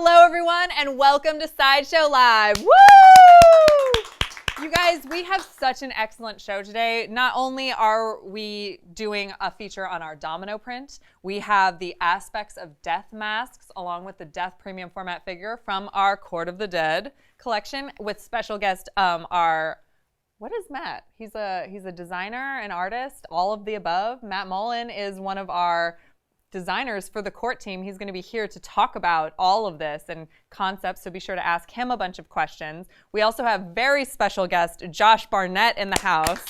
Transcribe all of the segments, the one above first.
Hello, everyone, and welcome to Sideshow Live. Woo! You guys, we have such an excellent show today. Not only are we doing a feature on our domino print, we have the aspects of death masks along with the death premium format figure from our Court of the Dead collection with special guest what is Matt? He's a designer, an artist, all of the above. Matt Mullen is one of our designers for the court team. He's going to be here to talk about all of this and concepts, so be sure to ask him a bunch of questions. We also have very special guest Josh Barnett in the house.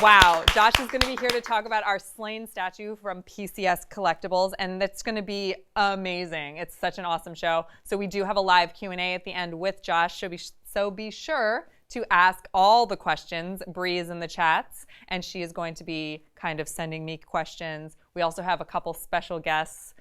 Wow, Josh is going to be here to talk about our Slaine Statue from PCS Collectibles, and it's going to be amazing. It's such an awesome show. So we do have a live Q&A at the end with Josh, so be sure to ask all the questions. Bree is in the chats, and she is going to be kind of sending me questions. We also have a couple special guests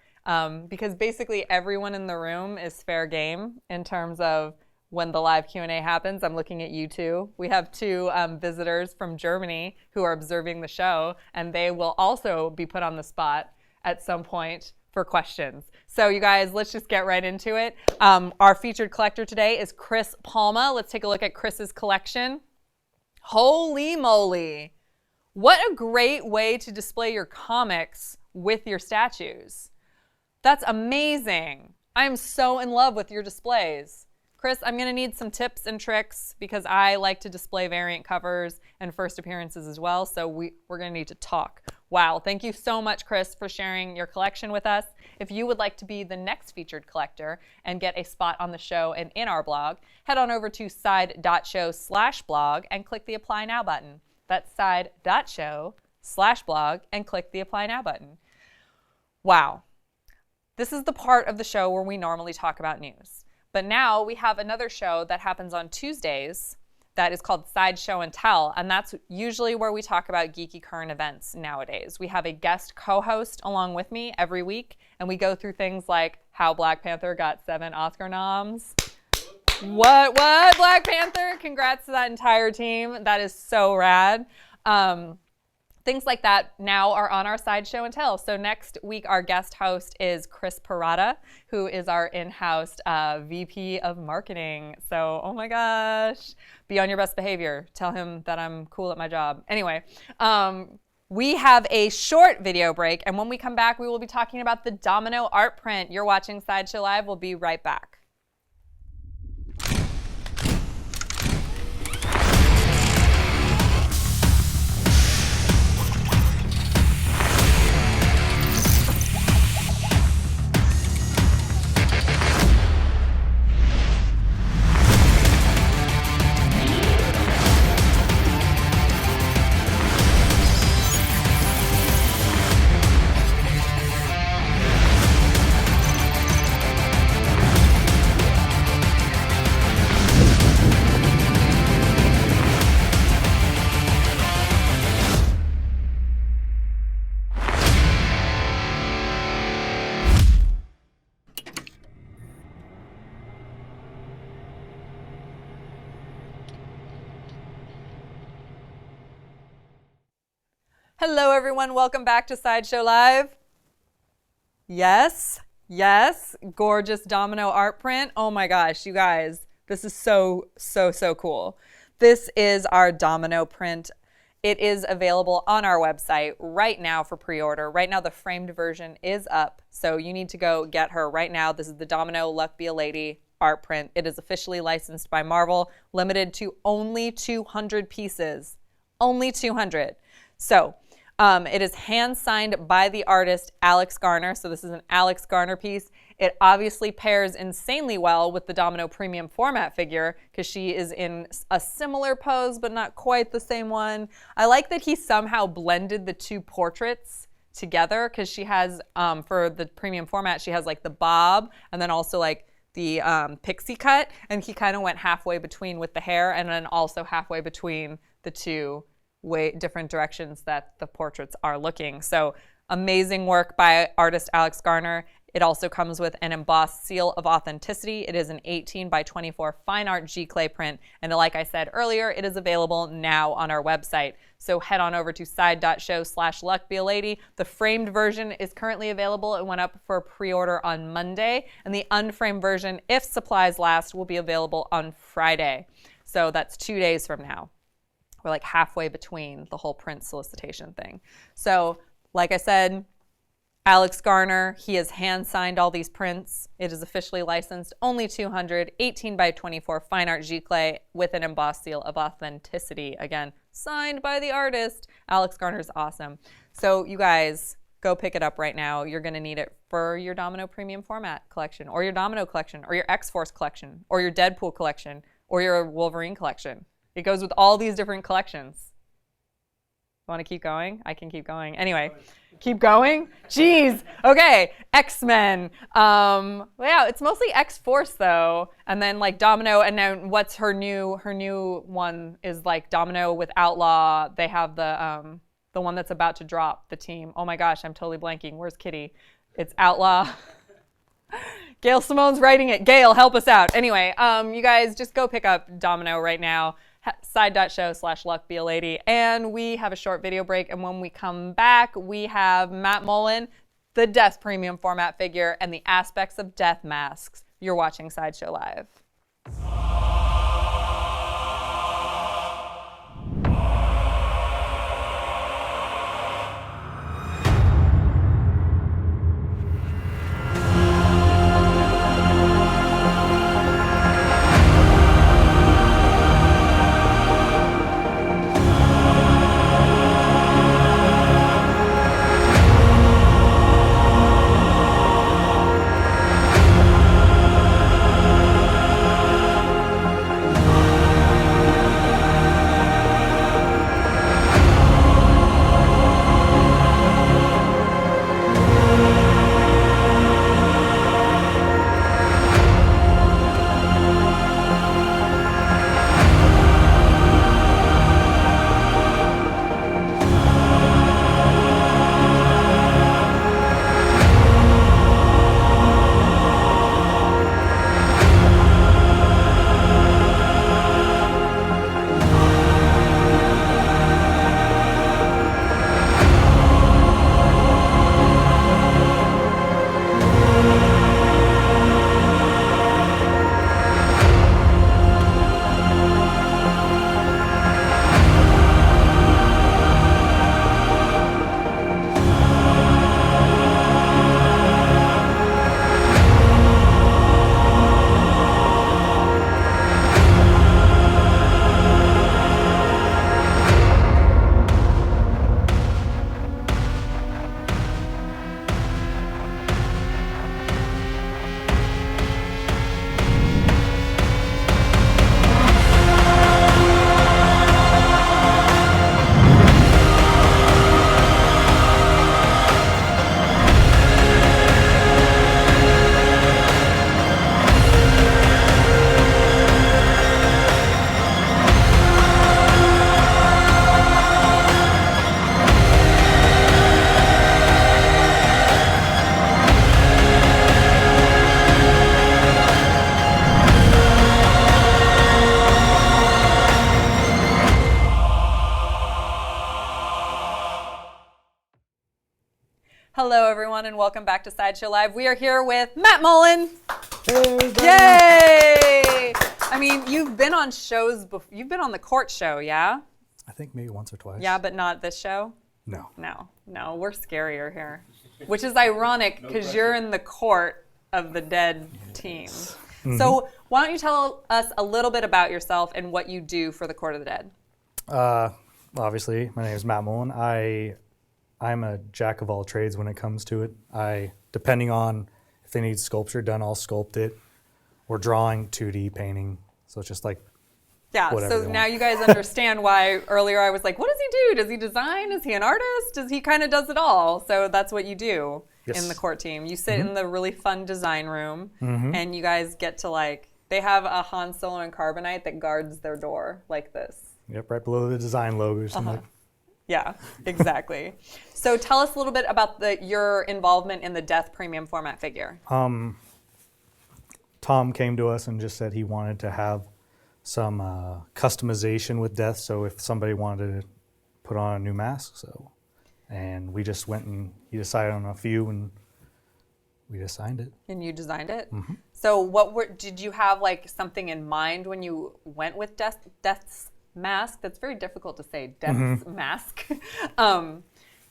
because basically everyone in the room is fair game in terms of when the live Q&A happens. I'm looking at you two. We have two visitors from Germany who are observing the show, and they will also be put on the spot at some point for questions. So you guys, let's just get right into it. Our featured collector today is Chris Palma. Let's take a look at Chris's collection. Holy moly. What a great way to display your comics with your statues. That's amazing. I am so in love with your displays. Chris, I'm gonna need some tips and tricks because I like to display variant covers and first appearances as well, so we're gonna need to talk. Wow, thank you so much, Chris, for sharing your collection with us. If you would like to be the next featured collector and get a spot on the show and in our blog, head on over to side.show/blog and click the Apply Now button. That's side.show/blog and click the Apply Now button. Wow. This is the part of the show where we normally talk about news. But now we have another show that happens on Tuesdays that is called Sideshow and Tell, and that's usually where we talk about geeky current events nowadays. We have a guest co-host along with me every week, and we go through things like how Black Panther got 7 Oscar noms. What, Black Panther? Congrats to that entire team. That is so rad. Things like that now are on our Sideshow and Tell. So next week, our guest host is Chris Parada, who is our in-house VP of marketing. So, oh my gosh, be on your best behavior. Tell him that I'm cool at my job. Anyway, we have a short video break, and when we come back, we will be talking about the Domino art print. You're watching Sideshow Live. We'll be right back. Hello, everyone. Welcome back to Sideshow Live. Yes, gorgeous domino art print. Oh my gosh, you guys, this is so cool. This is our domino print. It is available on our website right now for pre-order. Right now, the framed version is up, so you need to go get her right now. This is the Domino Luck Be a Lady art print. It is officially licensed by Marvel, limited to only 200 pieces. Only 200. So, it is hand-signed by the artist Alex Garner, so this is an Alex Garner piece. It obviously pairs insanely well with the Domino Premium Format figure because she is in a similar pose, but not quite the same one. I like that he somehow blended the two portraits together because she has, for the Premium Format, she has like the bob and then also like the pixie cut, and he kind of went halfway between with the hair and then also halfway between the two different directions that the portraits are looking. So Amazing work by artist Alex Garner. It also comes with an embossed seal of authenticity. It is an 18 by 24 fine art G-clay print. And like I said earlier, it is available now on our website. So head on over to side.show/luckbealady. The framed version is currently available. It went up for pre-order on Monday. And the unframed version, if supplies last, will be available on Friday. So that's 2 days from now. We're like halfway between the whole print solicitation thing. So like I said, Alex Garner, he has hand-signed all these prints. It is officially licensed, only 200, 18 by 24 fine art G-clay with an embossed seal of authenticity. Again, signed by the artist. Alex Garner is awesome. So you guys, go pick it up right now. You're gonna need it for your Domino Premium Format collection, or your Domino collection, or your X-Force collection, or your Deadpool collection, or your Wolverine collection. It goes with all these different collections. Want to keep going? I can keep going. Anyway, keep going? Jeez. Okay, X-Men. Yeah, it's mostly X-Force though. And then like Domino, and then what's her new one is like Domino with Outlaw. They have the one that's about to drop, the team. Oh my gosh, I'm totally blanking. Where's Kitty? It's Outlaw. Gail Simone's writing it. Gail, help us out. Anyway, you guys just go pick up Domino right now. Side.show/luckbealady. And we have a short video break. And when we come back, we have Matt Mullen, the Death Premium Format figure, and the aspects of Death masks. You're watching Sideshow Live. Hello, everyone, and welcome back to Sideshow Live. We are here with Matt Mullen. Hey, yay! I mean, you've been on shows before. You've been on the court show, yeah? I think maybe once or twice. Yeah, but not this show? No. No, we're scarier here. Which is ironic because you're in the court of the dead team. Mm-hmm. So why don't you tell us a little bit about yourself and what you do for the Court of the Dead? Obviously, my name is Matt Mullen. I'm a jack of all trades when it comes to it. Depending on if they need sculpture done, I'll sculpt it. Or drawing, 2D, painting. So it's just like so now you guys understand why earlier I was like, what does he do? Does he design? Is he an artist? He kind of does it all. So that's what you do in the court team. You sit in the really fun design room and you guys get to they have a Han Solo and Carbonite that guards their door like this. Yep, right below the design logo or something. Yeah, exactly. So tell us a little bit about your involvement in the Death premium format figure. Tom came to us and just said he wanted to have some customization with Death. So if somebody wanted to put on a new mask, and we just went and he decided on a few and we just signed it. And you designed it? Mm-hmm. So did you have like something in mind when you went with Death's mask? That's very difficult to say, Death's mask.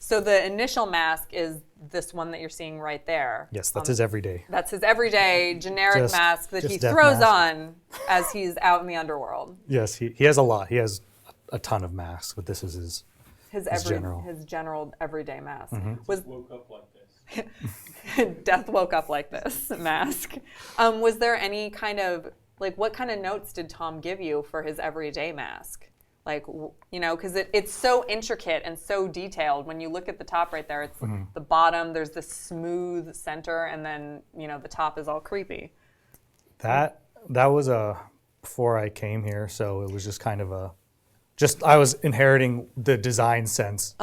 So the initial mask is this one that you're seeing right there. Yes, that's his everyday. That's his everyday generic mask that he throws on as he's out in the underworld. Yes, he has a lot. He has a ton of masks, but this is his general everyday mask. Woke up like this. Death woke up like this mask. Was there any kind of, like, what kind of notes did Tom give you for his everyday mask? Like, because it's so intricate and so detailed. When you look at the top right there, it's the bottom, there's this smooth center, and then, the top is all creepy. That was before I came here, so it was just kind of I was inheriting the design sense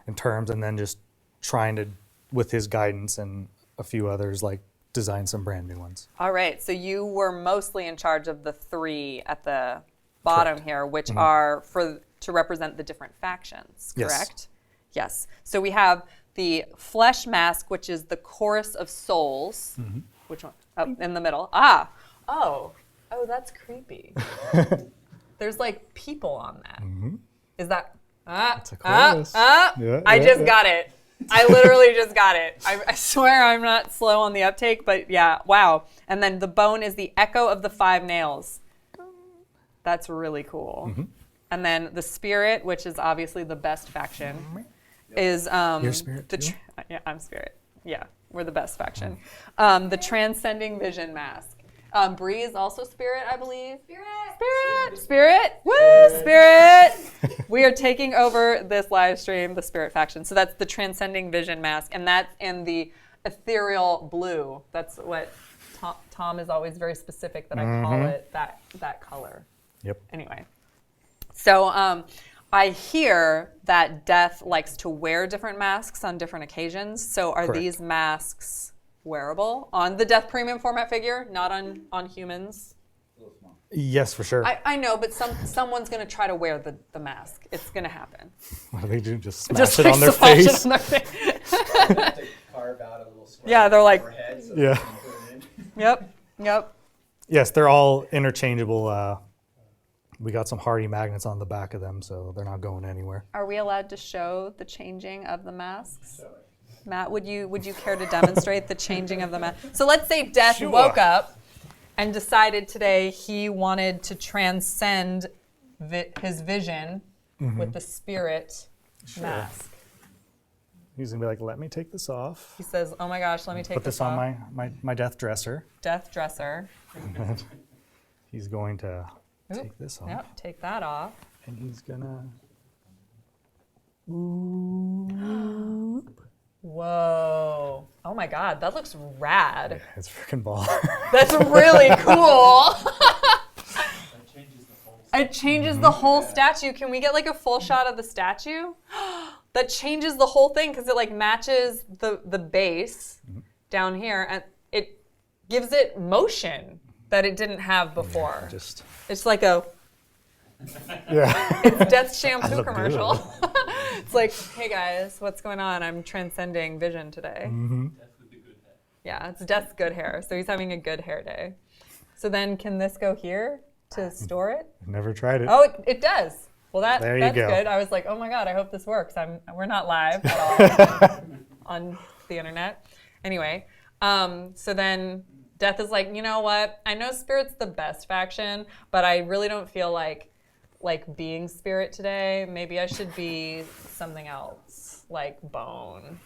in terms, and then just trying to, with his guidance and a few others, like design some brand new ones. All right, so you were mostly in charge of the 3 at the bottom Correct. here, which are to represent the different factions, correct? Yes. So we have the flesh mask, which is the chorus of souls. Which one? Oh, in the middle. Oh, that's creepy. There's like people on that. Is that? It's a chorus. I just got it. I literally just got it. I swear I'm not slow on the uptake, but yeah, wow. And then the bone is the echo of the 5 nails. That's really cool. And then the spirit, which is obviously the best faction, is Your spirit too? Yeah, I'm spirit. Yeah, we're the best faction. The transcending vision mask. Bree is also spirit, I believe. Spirit. Woo, spirit. We are taking over this live stream, the spirit faction. So that's the transcending vision mask, and that's in the ethereal blue. That's what Tom is always very specific that I call it that color. Yep. Anyway, so I hear that Death likes to wear different masks on different occasions. So are Correct. these masks wearable on the Death premium format figure, not on humans? Yes, for sure. I know, but someone's going to try to wear the mask. It's going to happen. What do they do? Just smash it like, on their smash it face? on their face. To carve out a little square. Yeah, they're like- Head so Yeah. they can put it in. Yep. Yes, they're all interchangeable. We got some hardy magnets on the back of them, so they're not going anywhere. Are we allowed to show the changing of the masks? Matt, would you care to demonstrate the changing of the mask? So let's say Death Sure. woke up and decided today he wanted to transcend his vision with the spirit mask. He's gonna be like, "Let me take this off. He says, "Oh my gosh, let me take Put this on off." my death dresser." Death dresser. He's going to take this off, Yep, take that off. and he's gonna. Whoa. Oh my God, that looks rad. Yeah, it's freaking baller. That's really cool. That changes the whole. It changes the whole statue. Can we get like a full shot of the statue? That changes the whole thing because it like matches the base down here, and it gives it motion that it didn't have before. Just It's like a yeah. it's Death shampoo look commercial. It's like, hey guys, what's going on? I'm transcending vision today. Death with the good head. Yeah, it's Death's good hair. So he's having a good hair day. So then can this go here to store it? Never tried it. Oh, it does. Well, There you that's go. good. I was like, oh my God, I hope this works. We're not live at all on the internet. Anyway, so then Death is like, you know what? I know Spirit's the best faction, but I really don't feel like being Spirit today. Maybe I should be something else, like Bone.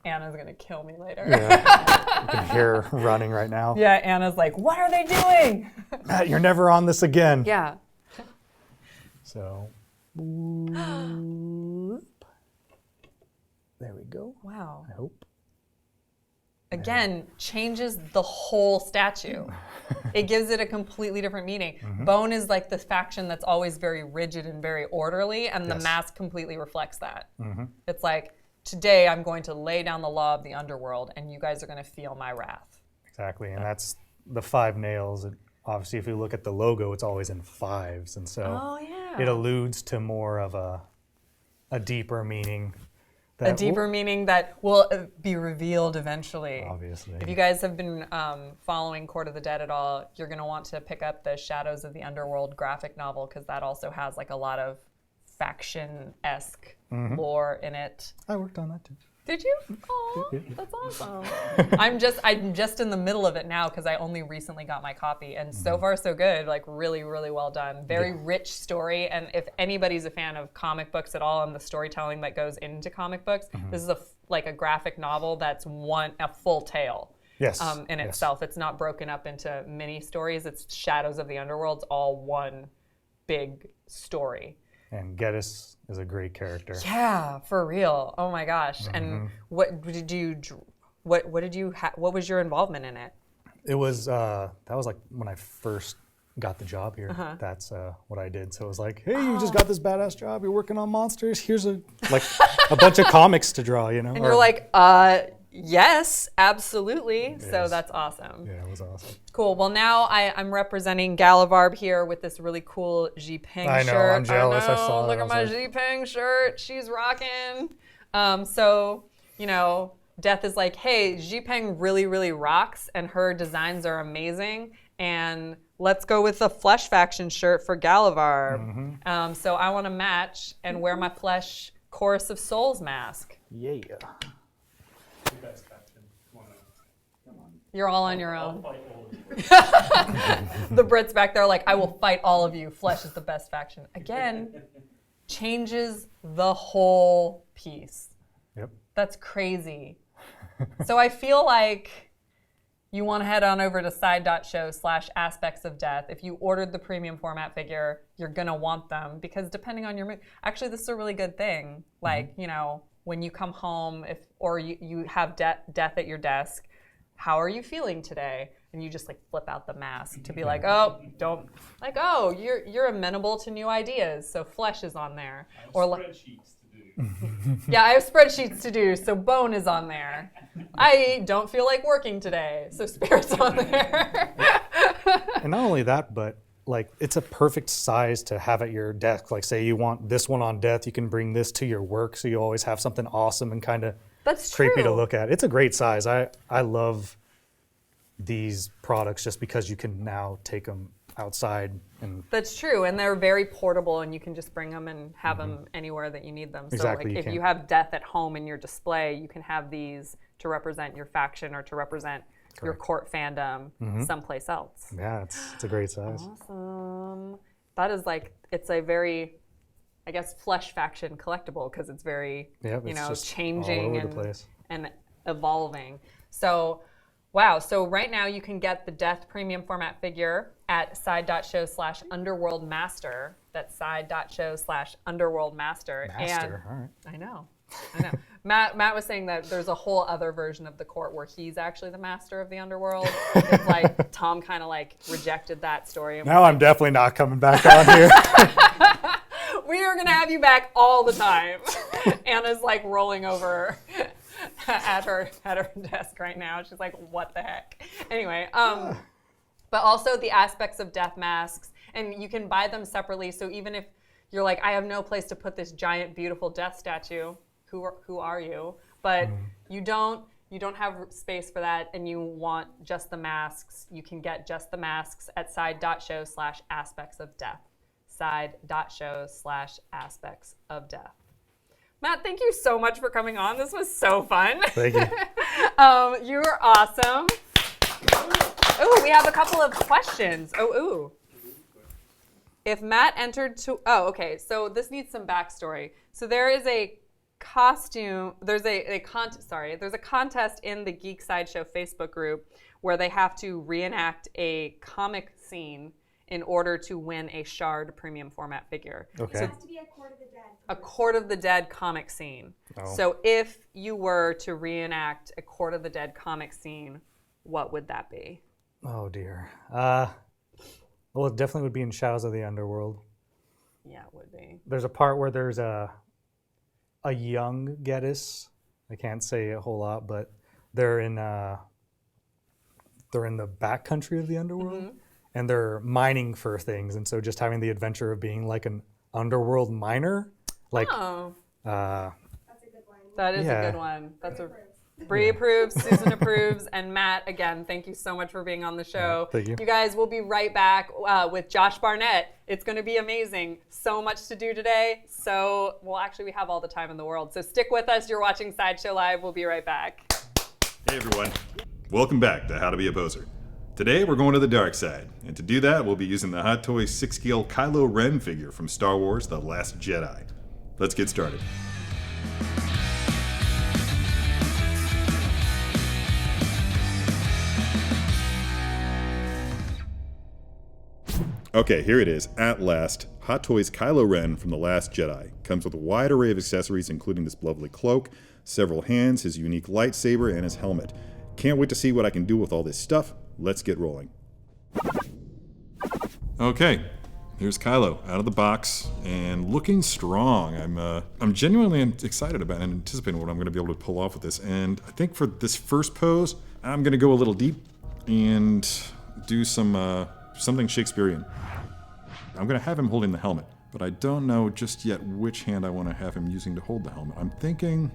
Anna's gonna kill me later. Yeah. You can hear her running right now. Yeah, Anna's like, what are they doing? Matt, you're never on this again. Yeah. So, there we go. Wow. I hope. again, changes the whole statue. It gives it a completely different meaning. Bone is like the faction that's always very rigid and very orderly, and the mask completely reflects that. It's like, today I'm going to lay down the law of the underworld, and you guys are going to feel my wrath. Exactly, and that's the 5 nails. Obviously, if you look at the logo, it's always in 5s, and so it alludes to more of a deeper meaning. A deeper meaning that will be revealed eventually. Obviously. If you guys have been following Court of the Dead at all, you're going to want to pick up the Shadows of the Underworld graphic novel, because that also has like a lot of faction-esque lore in it. I worked on that too. Did you? Aw, that's awesome. I'm just in the middle of it now because I only recently got my copy, and so far so good. Like really, really well done. Very rich story, and if anybody's a fan of comic books at all and the storytelling that goes into comic books, this is like a graphic novel that's a full tale. Yes. In itself, it's not broken up into mini stories. It's Shadows of the Underworld's all one big story. And Geddes is a great character. Yeah, for real. Oh my gosh. And what was your involvement in it? It was that was like when I first got the job here. That's what I did. So it was like, hey, you just got this badass job. You're working on monsters. Here's a bunch of comics to draw. And you're like, yes, absolutely. Yes. So that's awesome. Yeah, it was awesome. Cool. Well, now I'm representing Galavarb here with this really cool Xipeng shirt. I know, I'm jealous. I saw Look at my Xipeng shirt. She's rocking. So, Death is like, hey, Xipeng really, really rocks, and her designs are amazing, and let's go with the Flesh Faction shirt for Galavarb. So I want to match and wear my Flesh Chorus of Souls mask. Yeah. You're all on your own. The Brits back there are like, I will fight all of you. Flesh is the best faction. Again, changes the whole piece. Yep. That's crazy. So I feel like you want to head on over to side.show/aspects of death. If you ordered the premium format figure, you're going to want them, because depending on your mood, actually this is a really good thing. Like, when you come home, or you have death at your desk, how are you feeling today? And you just like flip out the mask to be like, you're amenable to new ideas, so Flesh is on there. Or spreadsheets to do. Yeah, I have spreadsheets to do, so Bone is on there. I don't feel like working today, so Spirit's on there. And not only that, but like it's a perfect size to have at your desk. Like say you want this one on death, you can bring this to your work, so you always have something awesome and kind of creepy to look at. It's a great size. I love these products just because you can now take them outside. That's true, and they're very portable, and you can just bring them and have them anywhere that you need them. So exactly, like if you have death at home in your display, you can have these to represent your faction or to represent your court fandom someplace else. Yeah, it's a great size. Awesome. That is like, it's a very, I guess, Flesh Faction collectible, because it's very, changing and evolving. So, wow. So right now you can get the Death premium format figure at side.show/underworldmaster. That's side.show/underworldmaster. Master, all right. I know. Matt was saying that there's a whole other version of the court where he's actually the master of the underworld. It's like Tom kind of like rejected that story. Now I'm definitely not coming back on here. We are going to have you back all the time. Anna's like rolling over at her desk right now. She's like, what the heck? Anyway, but also the aspects of death masks, and you can buy them separately. So even if you're like, I have no place to put this giant, beautiful death statue, who are you? But you don't have space for that, and you want just the masks. You can get just the masks at side.show/aspects of death. Side.show/aspects of death. Matt, thank you so much for coming on. This was so fun. Thank you. You were awesome. Oh, we have a couple of questions. If Matt entered to, okay, so this needs some backstory. So there is a costume, there's a contest in the Geek Sideshow Facebook group where they have to reenact a comic scene in order to win a Shard premium format figure. Okay. So It has to be a Court of the Dead. a Court of the Dead comic scene. Oh. So if you were to reenact a Court of the Dead comic scene, what would that be? Oh dear. Well, it definitely would be in Shadows of the Underworld. Yeah, it would be. There's a part where there's a young Geddes. I can't say a whole lot, but they're in the backcountry of the underworld, and they're mining for things, and so just having the adventure of being like an underworld miner, like Oh, That's a good one. that is a Yeah. good one. That's a Approves. Bree approves, Susan approves, and Matt, again, thank you so much for being on the show. Thank you. You guys, we'll be right back with Josh Barnett. It's going to be amazing. So much to do today. So, well, actually, we have all the time in the world. So stick with us. You're watching Sideshow Live. We'll be right back. Hey everyone, welcome back to How to Be a Poser. Today we're going to the dark side, and to do that we'll be using the Hot Toys 6-scale Kylo Ren figure from Star Wars The Last Jedi. Let's get started. Okay, here it is, at last. Hot Toys Kylo Ren from The Last Jedi. Comes with a wide array of accessories including this lovely cloak, several hands, his unique lightsaber, and his helmet. Can't wait to see what I can do with all this stuff. Let's get rolling. Okay, here's Kylo out of the box and looking strong. I'm genuinely excited about and anticipating what I'm going to be able to pull off with this. And I think for this first pose, I'm going to go a little deep and do something Shakespearean. I'm going to have him holding the helmet, but I don't know just yet which hand I want to have him using to hold the helmet. I'm thinking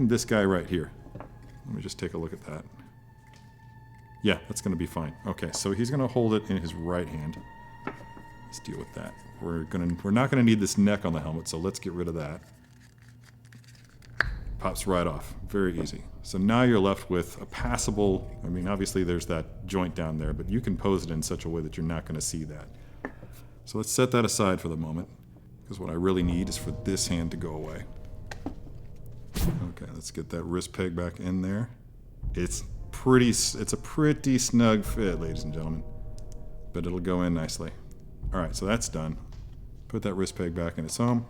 this guy right here. Let me just take a look at that. Yeah, that's going to be fine. Okay, so he's going to hold it in his right hand. Let's deal with that. We're not going to need this neck on the helmet, so let's get rid of that. Pops right off. Very easy. So now you're left with a passable, I mean, obviously there's that joint down there, but you can pose it in such a way that you're not going to see that. So let's set that aside for the moment, because what I really need is for this hand to go away. Okay, let's get that wrist peg back in there. It's a pretty snug fit, ladies and gentlemen, but it'll go in nicely. All right, so that's done. Put that wrist peg back in its home.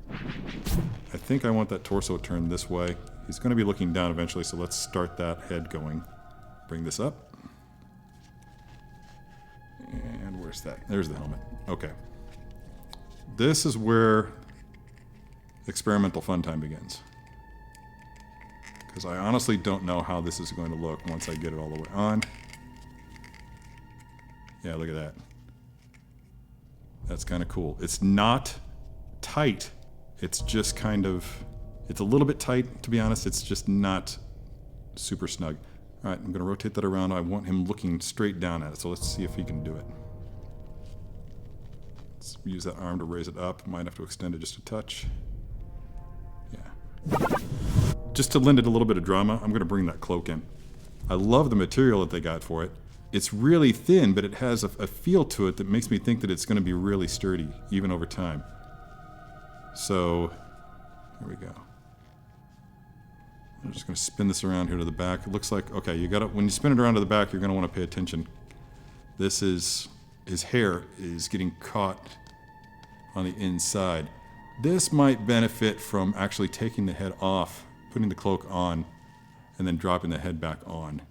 I think I want that torso turned this way. He's going to be looking down eventually, so let's start that head going. Bring this up. And where's that? There's the helmet. Okay. This is where experimental fun time begins. Because I honestly don't know how this is going to look once I get it all the way on. Yeah, look at that. That's kind of cool. It's not tight. It's just kind of, it's a little bit tight, to be honest. It's just not super snug. All right, I'm going to rotate that around. I want him looking straight down at it, so let's see if he can do it. Let's use that arm to raise it up. Might have to extend it just a touch. Yeah. Just to lend it a little bit of drama, I'm going to bring that cloak in. I love the material that they got for it. It's really thin, but it has a feel to it that makes me think that it's going to be really sturdy, even over time. So, here we go. I'm just going to spin this around here to the back. It looks like, okay, when you spin it around to the back, you're going to want to pay attention. His hair is getting caught on the inside. This might benefit from actually taking the head off, putting the cloak on, and then dropping the head back on.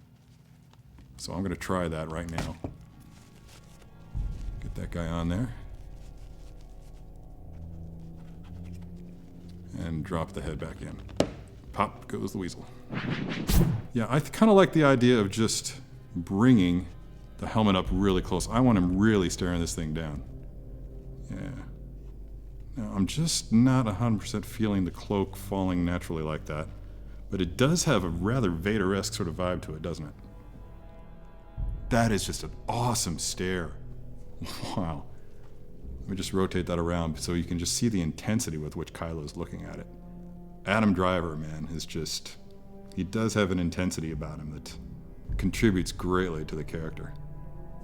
So I'm going to try that right now. Get that guy on there. And drop the head back in. Pop goes the weasel. Yeah, I kind of like the idea of just bringing the helmet up really close. I want him really staring this thing down. Yeah. Now, I'm just not 100% feeling the cloak falling naturally like that. But it does have a rather Vader-esque sort of vibe to it, doesn't it? That is just an awesome stare. Wow. Let me just rotate that around so you can just see the intensity with which Kylo's looking at it. Adam Driver, man, is just... he does have an intensity about him that contributes greatly to the character.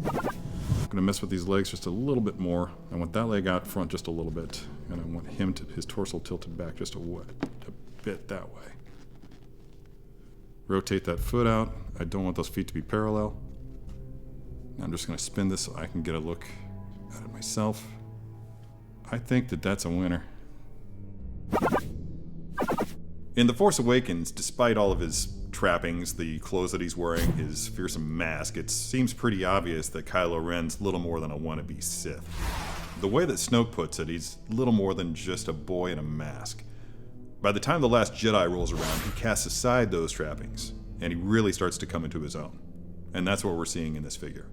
I'm going to mess with these legs just a little bit more. I want that leg out front just a little bit. And I want his torso tilted back just a bit that way. Rotate that foot out. I don't want those feet to be parallel. I'm just going to spin this so I can get a look Got it myself. I think that that's a winner. In The Force Awakens, despite all of his trappings, the clothes that he's wearing, his fearsome mask, it seems pretty obvious that Kylo Ren's little more than a wannabe Sith. The way that Snoke puts it, he's little more than just a boy in a mask. By the time The Last Jedi rolls around, he casts aside those trappings, and he really starts to come into his own. And that's what we're seeing in this figure.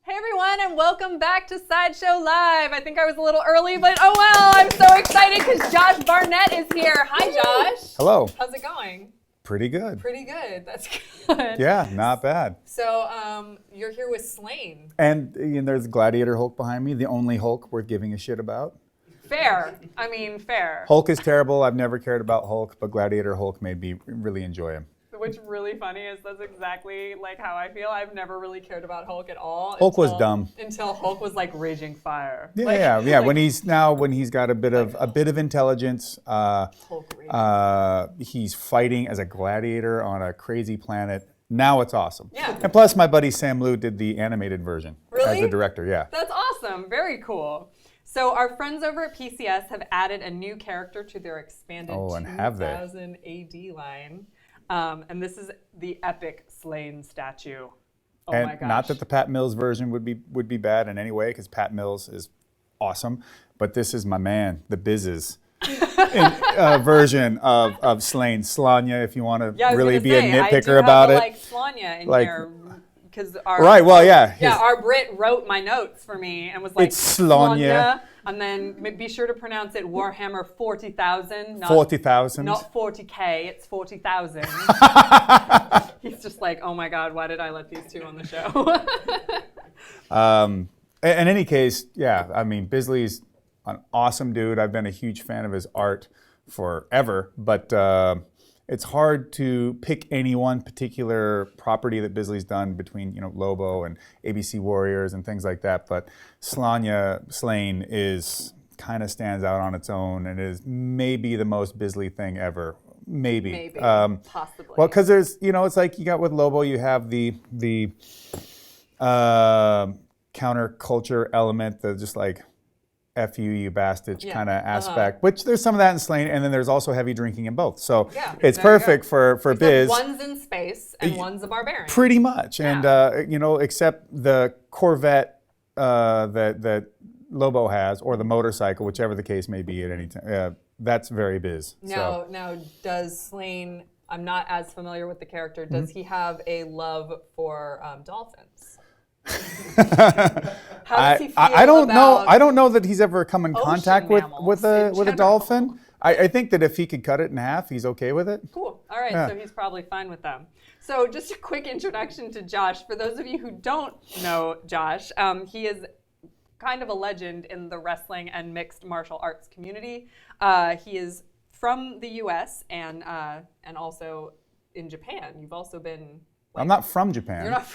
Hey everyone, and welcome back to Sideshow Live. I think I was a little early, but oh well, I'm so excited because Josh Barnett is here. Hi, Josh. Hello. How's it going? Pretty good. Pretty good. That's good. Yeah, not bad. So, you're here with Sláine. And there's Gladiator Hulk behind me, the only Hulk worth giving a shit about. Fair. I mean, fair. Hulk is terrible. I've never cared about Hulk, but Gladiator Hulk made me really enjoy him. Which really funny is that's exactly like how I feel. I've never really cared about Hulk at all. Hulk was dumb. Until Hulk was like raging fire. Yeah, Like, yeah. like, when he's got a bit of intelligence, Hulk raging. he's fighting as a gladiator on a crazy planet. Now it's awesome. Yeah. And plus, my buddy Sam Liu did the animated version Really? as the director. Yeah. That's awesome. Very cool. So our friends over at PCS have added a new character to their expanded and have they? 2000 AD line. And this is the epic Slaine Statue. Oh And my gosh. not that the Pat Mills version would be bad in any way, because Pat Mills is awesome, but this is my man, the Biz's version of Sláine. Sláine, if you want to really be a nitpicker about it. Like Sláine in Like- here. Because our Right, well, yeah. our Brit wrote my notes for me and was like, It's Sláine. and then be sure to pronounce it Warhammer 40,000. 40,000. Not 40K, it's 40,000. He's just like, oh my God, why did I let these two on the show? In any case, yeah, I mean, Bisley's an awesome dude. I've been a huge fan of his art forever, but it's hard to pick any one particular property that Bisley's done between, Lobo and ABC Warriors and things like that. But Sláine is kind of stands out on its own and is maybe the most Bisley thing ever. Maybe. Possibly. Well, because there's, it's like you got with Lobo, you have the counterculture element, the just like F you bastards Yeah, kind of aspect, which there's some of that in Sláine, and then there's also heavy drinking in both. So Yeah, it's there you perfect for Except Biz. one's in space and one's a barbarian. Pretty much. Yeah. And, except the Corvette that Lobo has, or the motorcycle, whichever the case may be at any time, that's very Biz. Now, does Sláine, I'm not as familiar with the character, does he have a love for dolphins? How does he feel I don't know. about I don't know that he's ever come in ocean contact with mammals a in with a general? dolphin. I think that if he could cut it in half, he's okay with it. Cool. All right, Yeah. so he's probably fine with them. So just a quick introduction to Josh. For those of you who don't know Josh, he is kind of a legend in the wrestling and mixed martial arts community. He is from the U.S. and also in Japan. You've also been. I'm not from Japan. You're not.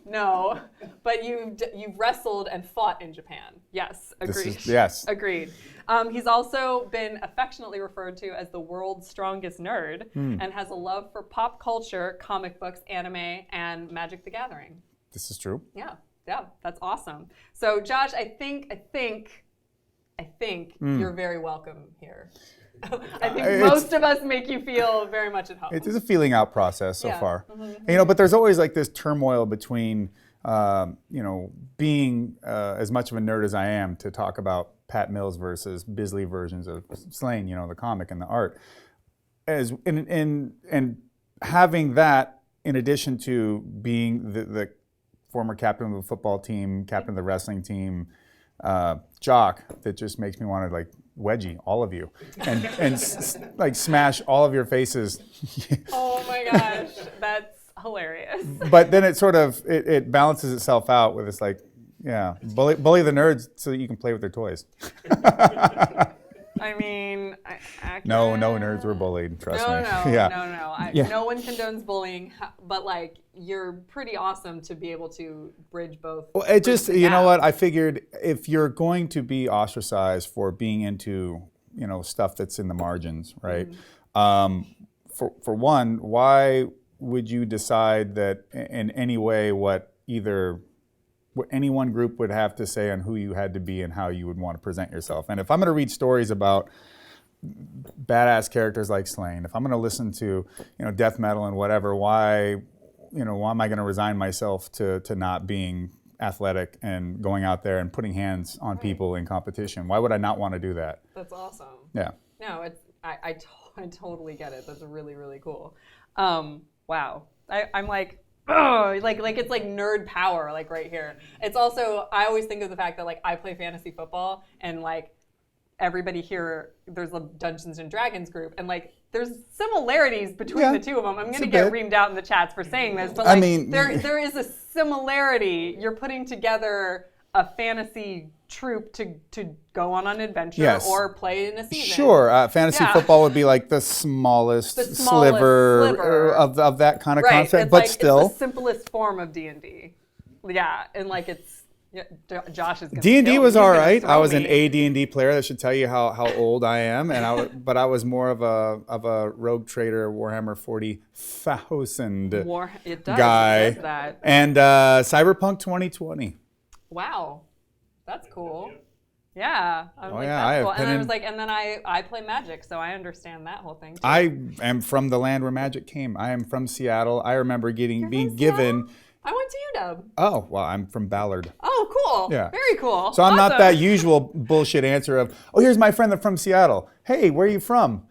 No, but you've wrestled and fought in Japan. Yes, agreed. Yes. Agreed. He's also been affectionately referred to as the world's strongest nerd and has a love for pop culture, comic books, anime, and Magic the Gathering. This is true. Yeah, that's awesome. So, Josh, I think you're very welcome here. I think most of us make you feel very much at home. It is a feeling out process so Yeah. far. And, but there's always like this turmoil between, being as much of a nerd as I am to talk about Pat Mills versus Bisley versions of Sláine, the comic and the art. And having that in addition to being the former captain of the football team, captain of the wrestling team, jock, that just makes me want to like wedgie all of you and like smash all of your faces. Oh my gosh, that's hilarious. But then it sort of it balances itself out with this like, bully the nerds so that you can play with their toys. I mean, No nerds were bullied. Trust me. No. No one condones bullying, but like you're pretty awesome to be able to bridge both. Well, it just, bridge the you know gap. what? I figured if you're going to be ostracized for being into stuff that's in the margins, right? For one, why would you decide that in any way what any one group would have to say on who you had to be and how you would want to present yourself? And if I'm going to read stories about badass characters like Sláine, if I'm going to listen to death metal and whatever, why am I going to resign myself to not being athletic and going out there and putting hands on people in competition? Why would I not want to do that? That's awesome. Yeah. No, I totally get it. That's really, really cool. Wow. I'm like, oh, like it's like nerd power, like right here. It's also, I always think of the fact that like I play fantasy football and like everybody here, there's a Dungeons and Dragons group, and like there's similarities between the two of them. I'm gonna get reamed out in the chats for saying this, but like there is a similarity. You're putting together a fantasy troop to go on an adventure or play in a season. Sure, fantasy football would be like the smallest sliver of that kind of concept, it's but like, still. it's the simplest form of D&D. Yeah, and like it's, Josh is gonna D&D was all right. I was me. an AD&D player. That should tell you how old I am. And but I was more of a rogue trader, Warhammer 40,000 guy. It does that. And Cyberpunk 2020. Wow, that's cool. Yeah, I was Oh, like, yeah, that's cool. And I was like, and then I play Magic, so I understand that whole thing too. I am from the land where magic came. I am from Seattle. I remember being given. I went to UW. Oh, well, I'm from Ballard. Oh, cool. Yeah. Very cool. So I'm not that usual bullshit answer of, oh, here's my friend from Seattle. Hey, where are you from?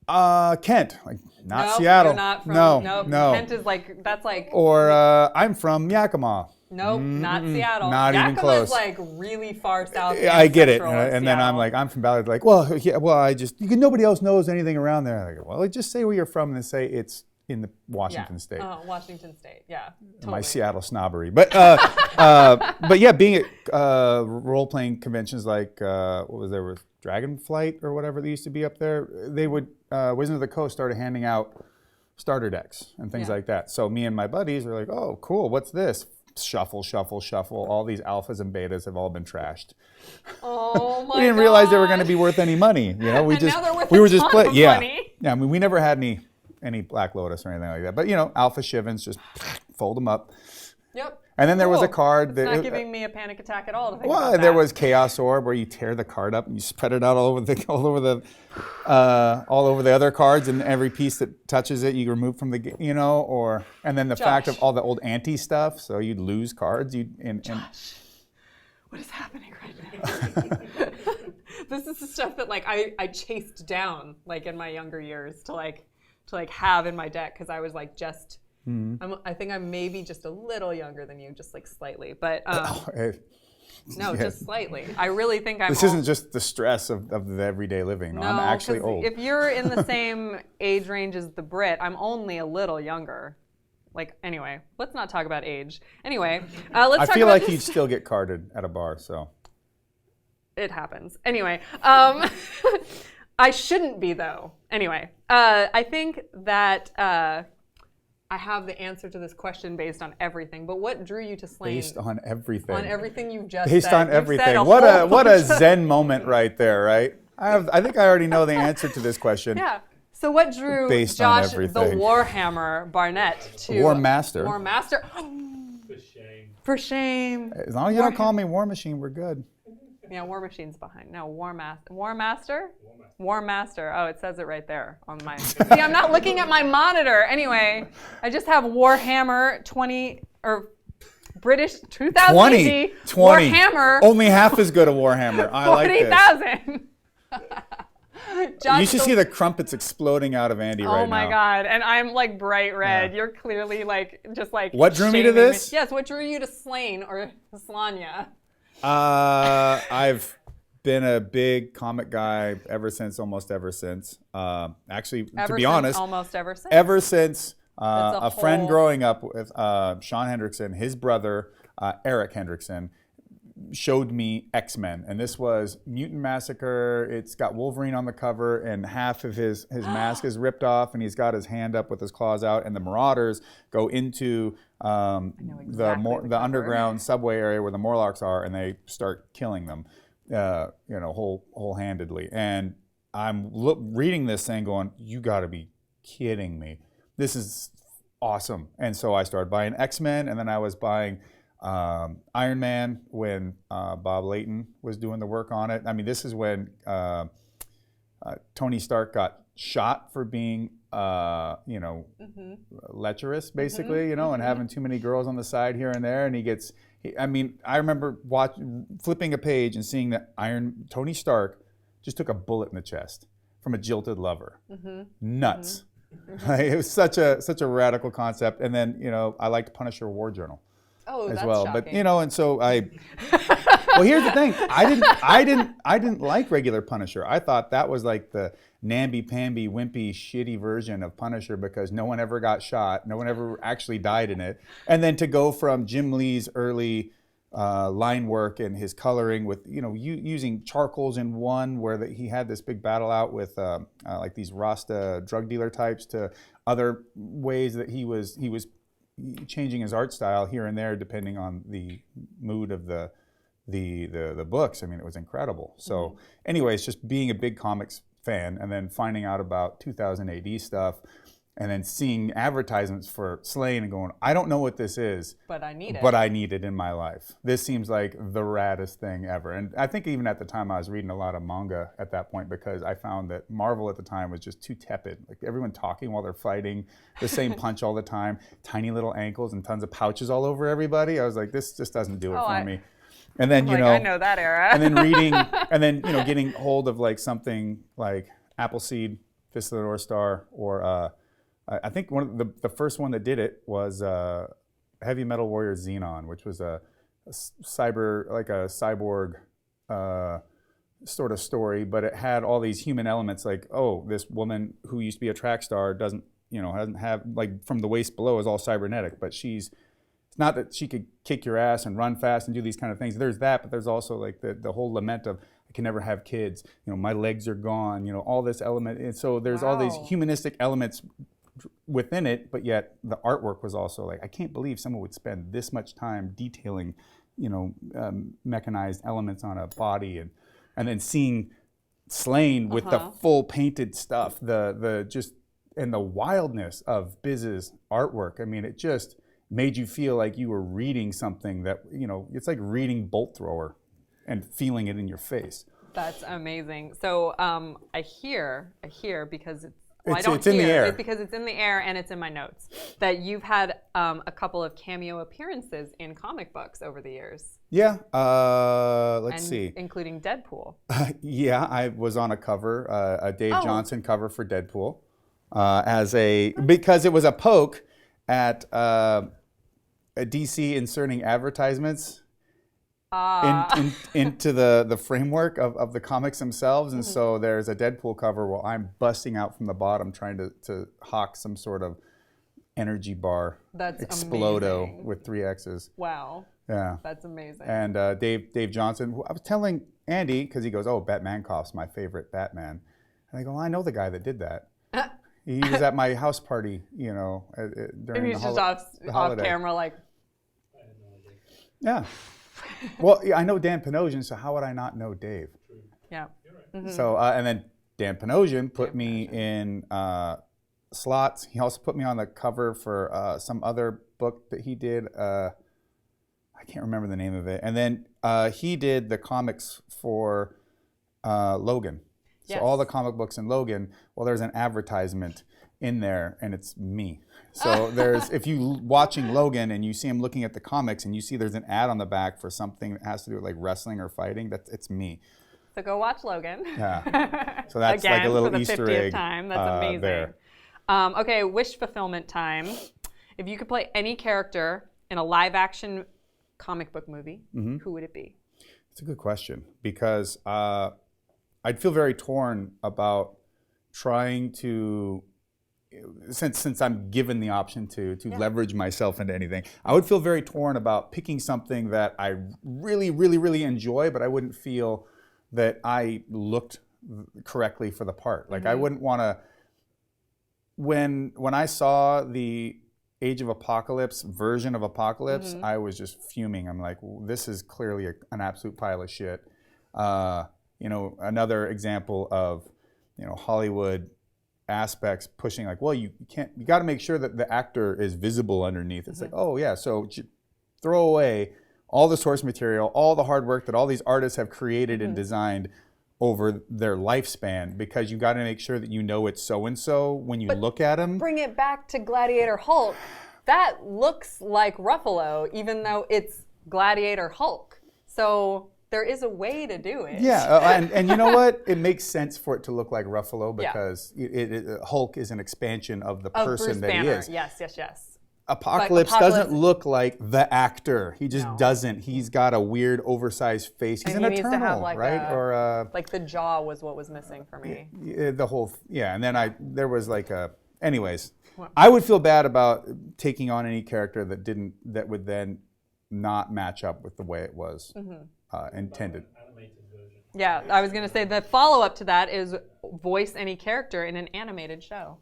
Kent. Like, not Nope, Seattle. You're not from, No. Kent is like, that's like. Or I'm from Yakima. Nope, not Seattle. Not even close. Yakima's like really far south. I get it. Central And then I'm Seattle. like, I'm from Ballard. Like, well, yeah, well, nobody else knows anything around there. I go, well, just say where you're from and then say it's in the Washington State. Washington State, yeah. Totally. My Seattle snobbery. But yeah, being at role-playing conventions like, what was there, with Dragonflight or whatever they used to be up there, they would, Wizards of the Coast started handing out starter decks and things like that. So me and my buddies were like, oh, cool, what's this? Shuffle, shuffle, shuffle. All these alphas and betas have all been trashed. Oh my We didn't realize they were going to be worth any money. We now they're worth we a were just ton playing. of Yeah. money. Yeah, I mean, we never had any Black Lotus or anything like that. But alpha Shivens, just fold them up. Yep. And then there was a Cool. card It's not giving me a panic attack at all to think well, about there that. was Chaos Orb where you tear the card up and you spread it out all over the other cards, and every piece that touches it you remove from the and then the fact of all the old anti stuff, so you'd lose cards. Josh, what is happening right now? This is the stuff that like I chased down like in my younger years to have in my deck because I was like just. I think I'm maybe just a little younger than you, just like slightly, but just slightly. I really think I'm. This isn't just the stress of the everyday living. No, I'm actually 'cause old. If you're in the same age range as the Brit, I'm only a little younger. Like anyway, let's not talk about age. Anyway, let's talk I feel about like you'd still get carded at a bar, so. It happens. Anyway, I shouldn't be though. Anyway, I think that. I have the answer to this question based on everything, but what drew you to Sláine? Based on everything. On everything you've just Based said. on You've everything. said What a zen moment right there, right? I think I already know the answer to this question. Yeah. So what drew Based on Josh, the everything. Warhammer Barnett, to Warmaster. Warmaster. For shame. For shame. As long as you don't call me War Machine, we're good. Yeah, War Machine's behind. No, Warmaster? Warmaster. Oh, it says it right there on my. See, I'm not looking at my monitor. Anyway, I just have Warhammer 20 or British 2020 20. Warhammer Only half as good a Warhammer. I like this. 40,000. You should see the crumpets exploding out of Andy right now. Oh my God. And I'm like bright red. You're clearly like, just like. What drew me to shaming this? Yes, what drew you to Sláine or Sláine? I've been a big comic guy almost ever since. Actually, to be honest, almost ever since. Ever since a a friend whole- growing up with Sean Hendrickson, his brother Eric Hendrickson, showed me X-Men, and this was Mutant Massacre. It's got Wolverine on the cover, and half of his mask is ripped off, and he's got his hand up with his claws out, and the Marauders go into the underground subway area where the Morlocks are, and they start killing them, whole-handedly. And I'm reading this thing going, you got to be kidding me. This is awesome. And so I started buying X-Men, and then I was buying Iron Man when Bob Layton was doing the work on it. I mean, this is when Tony Stark got shot for being, lecherous, basically, and having too many girls on the side here and there. And I remember flipping a page and seeing that Tony Stark just took a bullet in the chest from a jilted lover. Nuts. Like, it was such a radical concept. And then, I liked Punisher War Journal. Oh, as that's well. shocking. But and so well, here's the thing. I didn't like regular Punisher. I thought that was like the namby-pamby, wimpy, shitty version of Punisher because no one ever got shot, no one ever actually died in it. And then to go from Jim Lee's early line work and his coloring with using charcoals in one where he had this big battle out with like these Rasta drug dealer types to other ways that he was changing his art style here and there depending on the mood of the books. I mean, it was incredible. So anyways, just being a big comics fan and then finding out about 2000 AD stuff and then seeing advertisements for Sláine and going, I don't know what this is, but I need it. But I need it in my life. This seems like the raddest thing ever. And I think even at the time I was reading a lot of manga at that point because I found that Marvel at the time was just too tepid. Like everyone talking while they're fighting, the same punch all the time, tiny little ankles and tons of pouches all over everybody. I was like, this just doesn't do it for me. And then, I know that era. and then reading, and then, getting hold of like something like Appleseed, Fist of the North Star, or I think one of the first one that did it was Heavy Metal Warrior Xenon, which was a cyborg sort of story, but it had all these human elements like, oh, this woman who used to be a track star doesn't have, like, from the waist below is all cybernetic, but it's not that she could kick your ass and run fast and do these kind of things. There's that, but there's also like the whole lament of, I can never have kids, my legs are gone, all this element. And so there's all these humanistic elements within it, but yet the artwork was also like, I can't believe someone would spend this much time detailing, mechanized elements on a body, and then seeing Sláine with the full painted stuff, the just, and the wildness of Biz's artwork. I mean, it just made you feel like you were reading something that, it's like reading Bolt Thrower and feeling it in your face. That's amazing. So I hear because it's in the air. It's because it's in the air and it's in my notes that you've had a couple of cameo appearances in comic books over the years. Yeah. Let's see. Including Deadpool. Yeah, I was on a cover, a Dave Johnson cover for Deadpool, because it was a poke at DC inserting advertisements into the framework of the comics themselves. And so there's a Deadpool cover where I'm busting out from the bottom trying to hawk some sort of energy bar. That's Explodo amazing. with 3 X's. Wow. Yeah. That's amazing. And Dave Johnson, I was telling Andy, because he goes, oh, Batman Cough's my favorite Batman. And I go, well, I know the guy that did that. He was at my house party, during and he's the just the off holiday. camera like. Yeah. Well, I know Dan Panosian, so how would I not know Dave? Yeah. So, and then Dan Panosian put me in slots. He also put me on the cover for some other book that he did. I can't remember the name of it. And then he did the comics for Logan. So all the comic books in Logan, well, there's an advertisement in there, and it's me. So if you watching Logan and you see him looking at the comics and you see there's an ad on the back for something that has to do with like wrestling or fighting, it's me. So go watch Logan. Yeah. So that's Again, like a little for the Easter 50th egg. time. That's amazing. There. Okay, wish fulfillment time. If you could play any character in a live action comic book movie, who would it be? It's a good question because I'd feel very torn about trying to, since I'm given the option to leverage myself into anything, I would feel very torn about picking something that I really, really, really enjoy, but I wouldn't feel that I looked correctly for the part. Like I wouldn't want to, when I saw the Age of Apocalypse version of Apocalypse, I was just fuming. I'm like, well, this is clearly an absolute pile of shit. Another example of Hollywood aspects pushing like, well, you got to make sure that the actor is visible underneath. It's like, oh yeah, so throw away all the source material, all the hard work that all these artists have created and designed over their lifespan, because you got to make sure that it's so-and-so when you look at them. Bring it back to Gladiator Hulk. That looks like Ruffalo, even though it's Gladiator Hulk. So there is a way to do it. Yeah, and you know what? It makes sense for it to look like Ruffalo because Hulk is an expansion of the person Bruce that Banner. he is. Yes. Apocalypse doesn't look like the actor. He just doesn't. He's got a weird, oversized face. He's an Eternal, needs to have like right? like the jaw was what was missing for me. The whole, and then there was like anyways, I would feel bad about taking on any character that would then not match up with the way it was intended. Yeah, I was going to say the follow-up to that is voice any character in an animated show.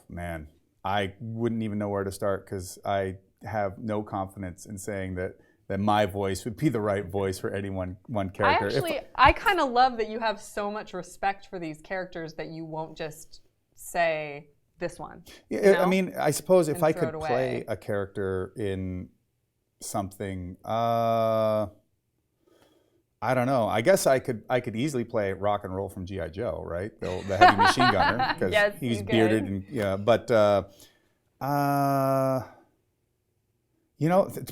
Man, I wouldn't even know where to start because I have no confidence in saying that my voice would be the right voice for any one character. I kind of love that you have so much respect for these characters that you won't just say this one. Yeah, I mean, I suppose if I could play a character in something, I don't know. I guess I could easily play Rock and Roll from G.I. Joe, right? The heavy machine gunner, because he's bearded and But to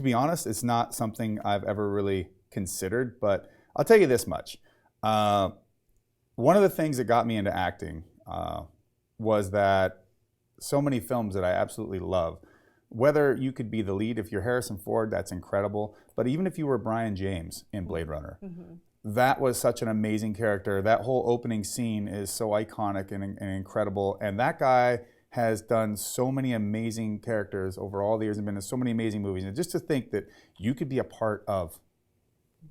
be honest, it's not something I've ever really considered. But I'll tell you this much: one of the things that got me into acting was that so many films that I absolutely love. Whether you could be the lead, if you're Harrison Ford, that's incredible. But even if you were Brian James in Blade Runner, that was such an amazing character. That whole opening scene is so iconic and incredible. And that guy has done so many amazing characters over all the years and been in so many amazing movies. And just to think that you could be a part of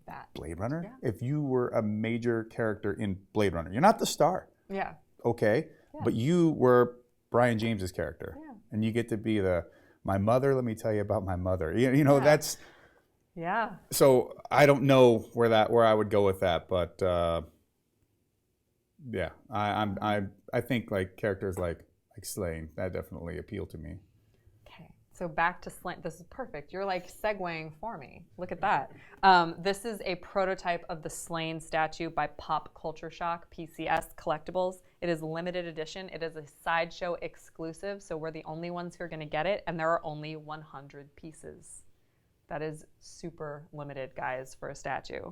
that Blade Runner if you were a major character in Blade Runner. You're not the star. Yeah. Okay. Yeah. But you were Brian James's character. Yeah. And you get to be my mother, let me tell you about my mother. That's... Yeah. So I don't know where I would go with that, but I think like characters like Sláine, that definitely appeal to me. Okay. So back to Sláine. This is perfect. You're like segueing for me. Look at that. This is a prototype of the Sláine statue by Pop Culture Shock, PCS Collectibles. It is limited edition. It is a Sideshow exclusive, so we're the only ones who are going to get it, and there are only 100 pieces. That is super limited, guys, for a statue.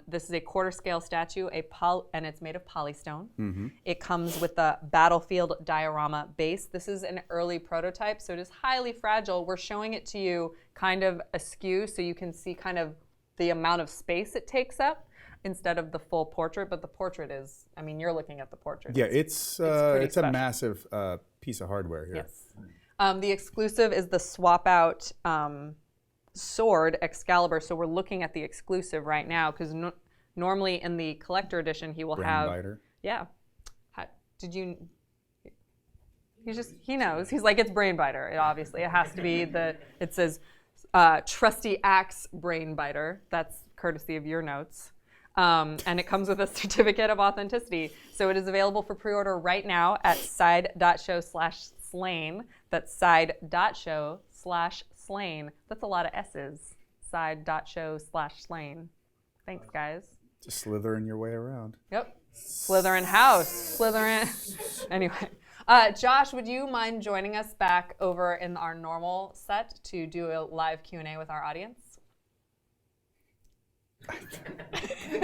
This is a quarter scale statue, and it's made of polystone. Mm-hmm. It comes with a battlefield diorama base. This is an early prototype, so it is highly fragile. We're showing it to you kind of askew, so you can see kind of the amount of space it takes up instead of the full portrait. But the portrait is, I mean, you're looking at the portrait. Yeah, it's a massive piece of hardware here. Yes. The exclusive is the swap out sword Excalibur, so we're looking at the exclusive right now because normally in the collector edition he will have Brainbiter. Yeah. He knows. He's like, it's Brainbiter. It has to be it says trusty axe Brainbiter. That's courtesy of your notes. And it comes with a certificate of authenticity. So it is available for pre-order right now at side.show/Sláine. That's side.show/Sláine. That's a lot of S's. Side.show/Sláine. Thanks, guys. Just slithering your way around. Yep. Slytherin house. Slytherin. Anyway. Josh, would you mind joining us back over in our normal set to do a live Q&A with our audience?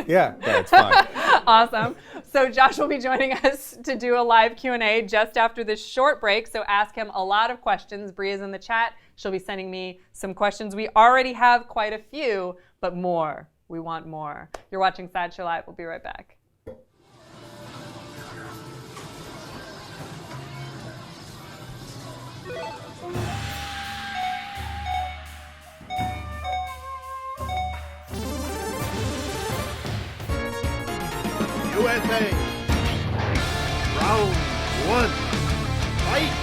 Yeah, that's fine. Awesome. So Josh will be joining us to do a live Q&A just after this short break. So ask him a lot of questions. Bree is in the chat. She'll be sending me some questions. We already have quite a few, but more. We want more. You're watching Sideshow Live. We'll be right back. USA. Round one. Fight.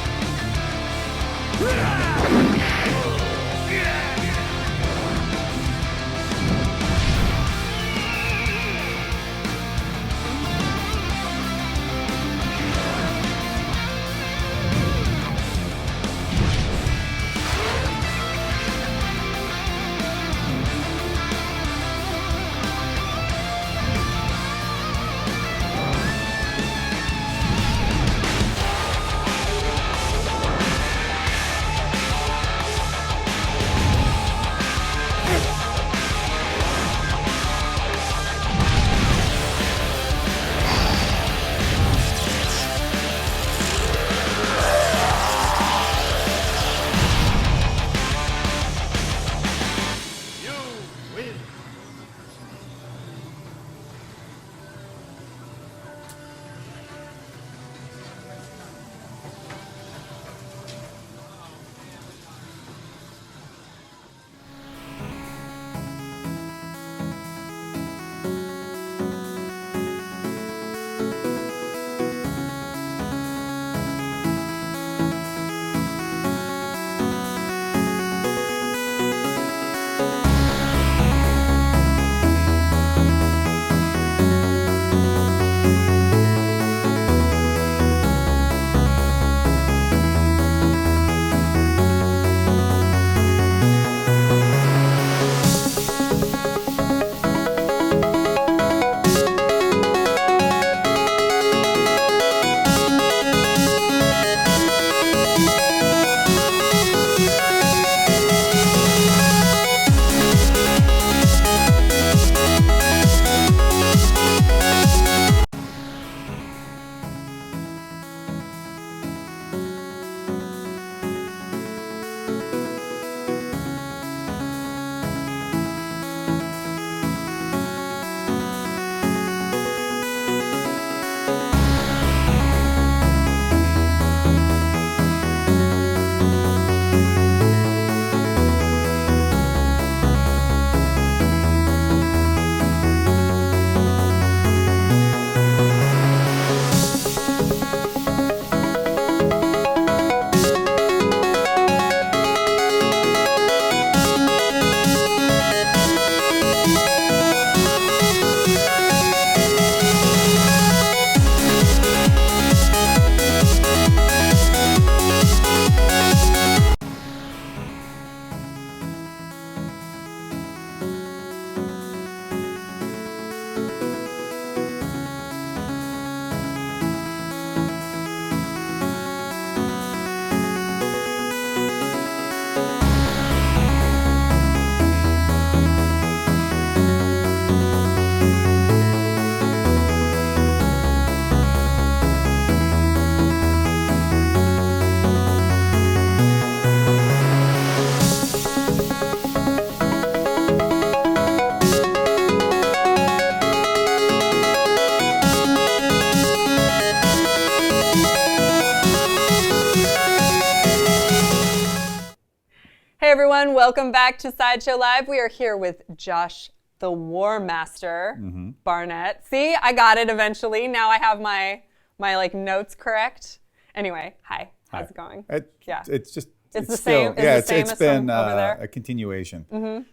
Hey everyone, welcome back to Sideshow Live. We are here with Josh the Warmaster Barnett. See, I got it eventually. Now I have my like notes correct. Anyway, hi. How's it going? Yeah. It's just It's the still, same- it's yeah, the it's same it's as been from over there? a continuation.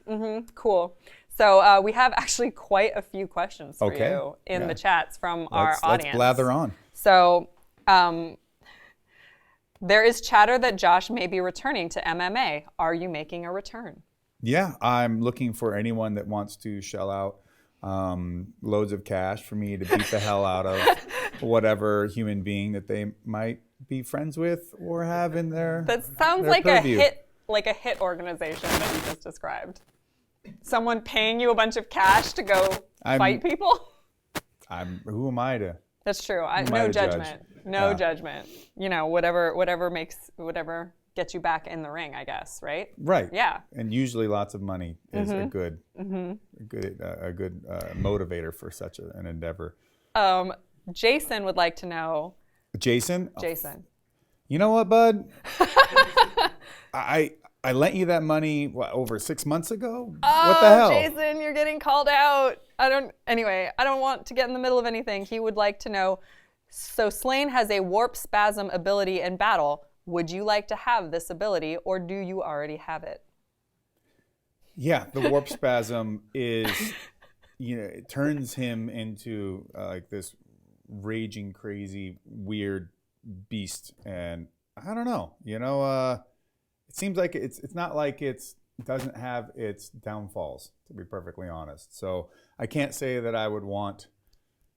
Cool. So we have actually quite a few questions for Okay. you in Yeah. the chats from our Let's audience. blather on. So there is chatter that Josh may be returning to MMA. Are you making a return? Yeah, I'm looking for anyone that wants to shell out loads of cash for me to beat the hell out of whatever human being that they might be friends with or have in their That sounds their like purview. a hit organization that you just described. Someone paying you a bunch of cash to go fight people? Who am I to? That's true. Who am I No to judge? judgment. No Yeah. judgment. You know, whatever gets you back in the ring, I guess, right? Right. Yeah. And usually lots of money is a good motivator for such an endeavor. Jason would like to know. Jason? Jason. You know what, bud? I lent you that money over 6 months ago. What the hell? Jason, you're getting called out. I don't want to get in the middle of anything. He would like to know, so Sláine has a warp spasm ability in battle. Would you like to have this ability, or do you already have it? Yeah, the warp spasm is, it turns him into like this raging, crazy, weird beast, and I don't know. It seems like it's not like it doesn't have its downfalls, to be perfectly honest. So I can't say that I would want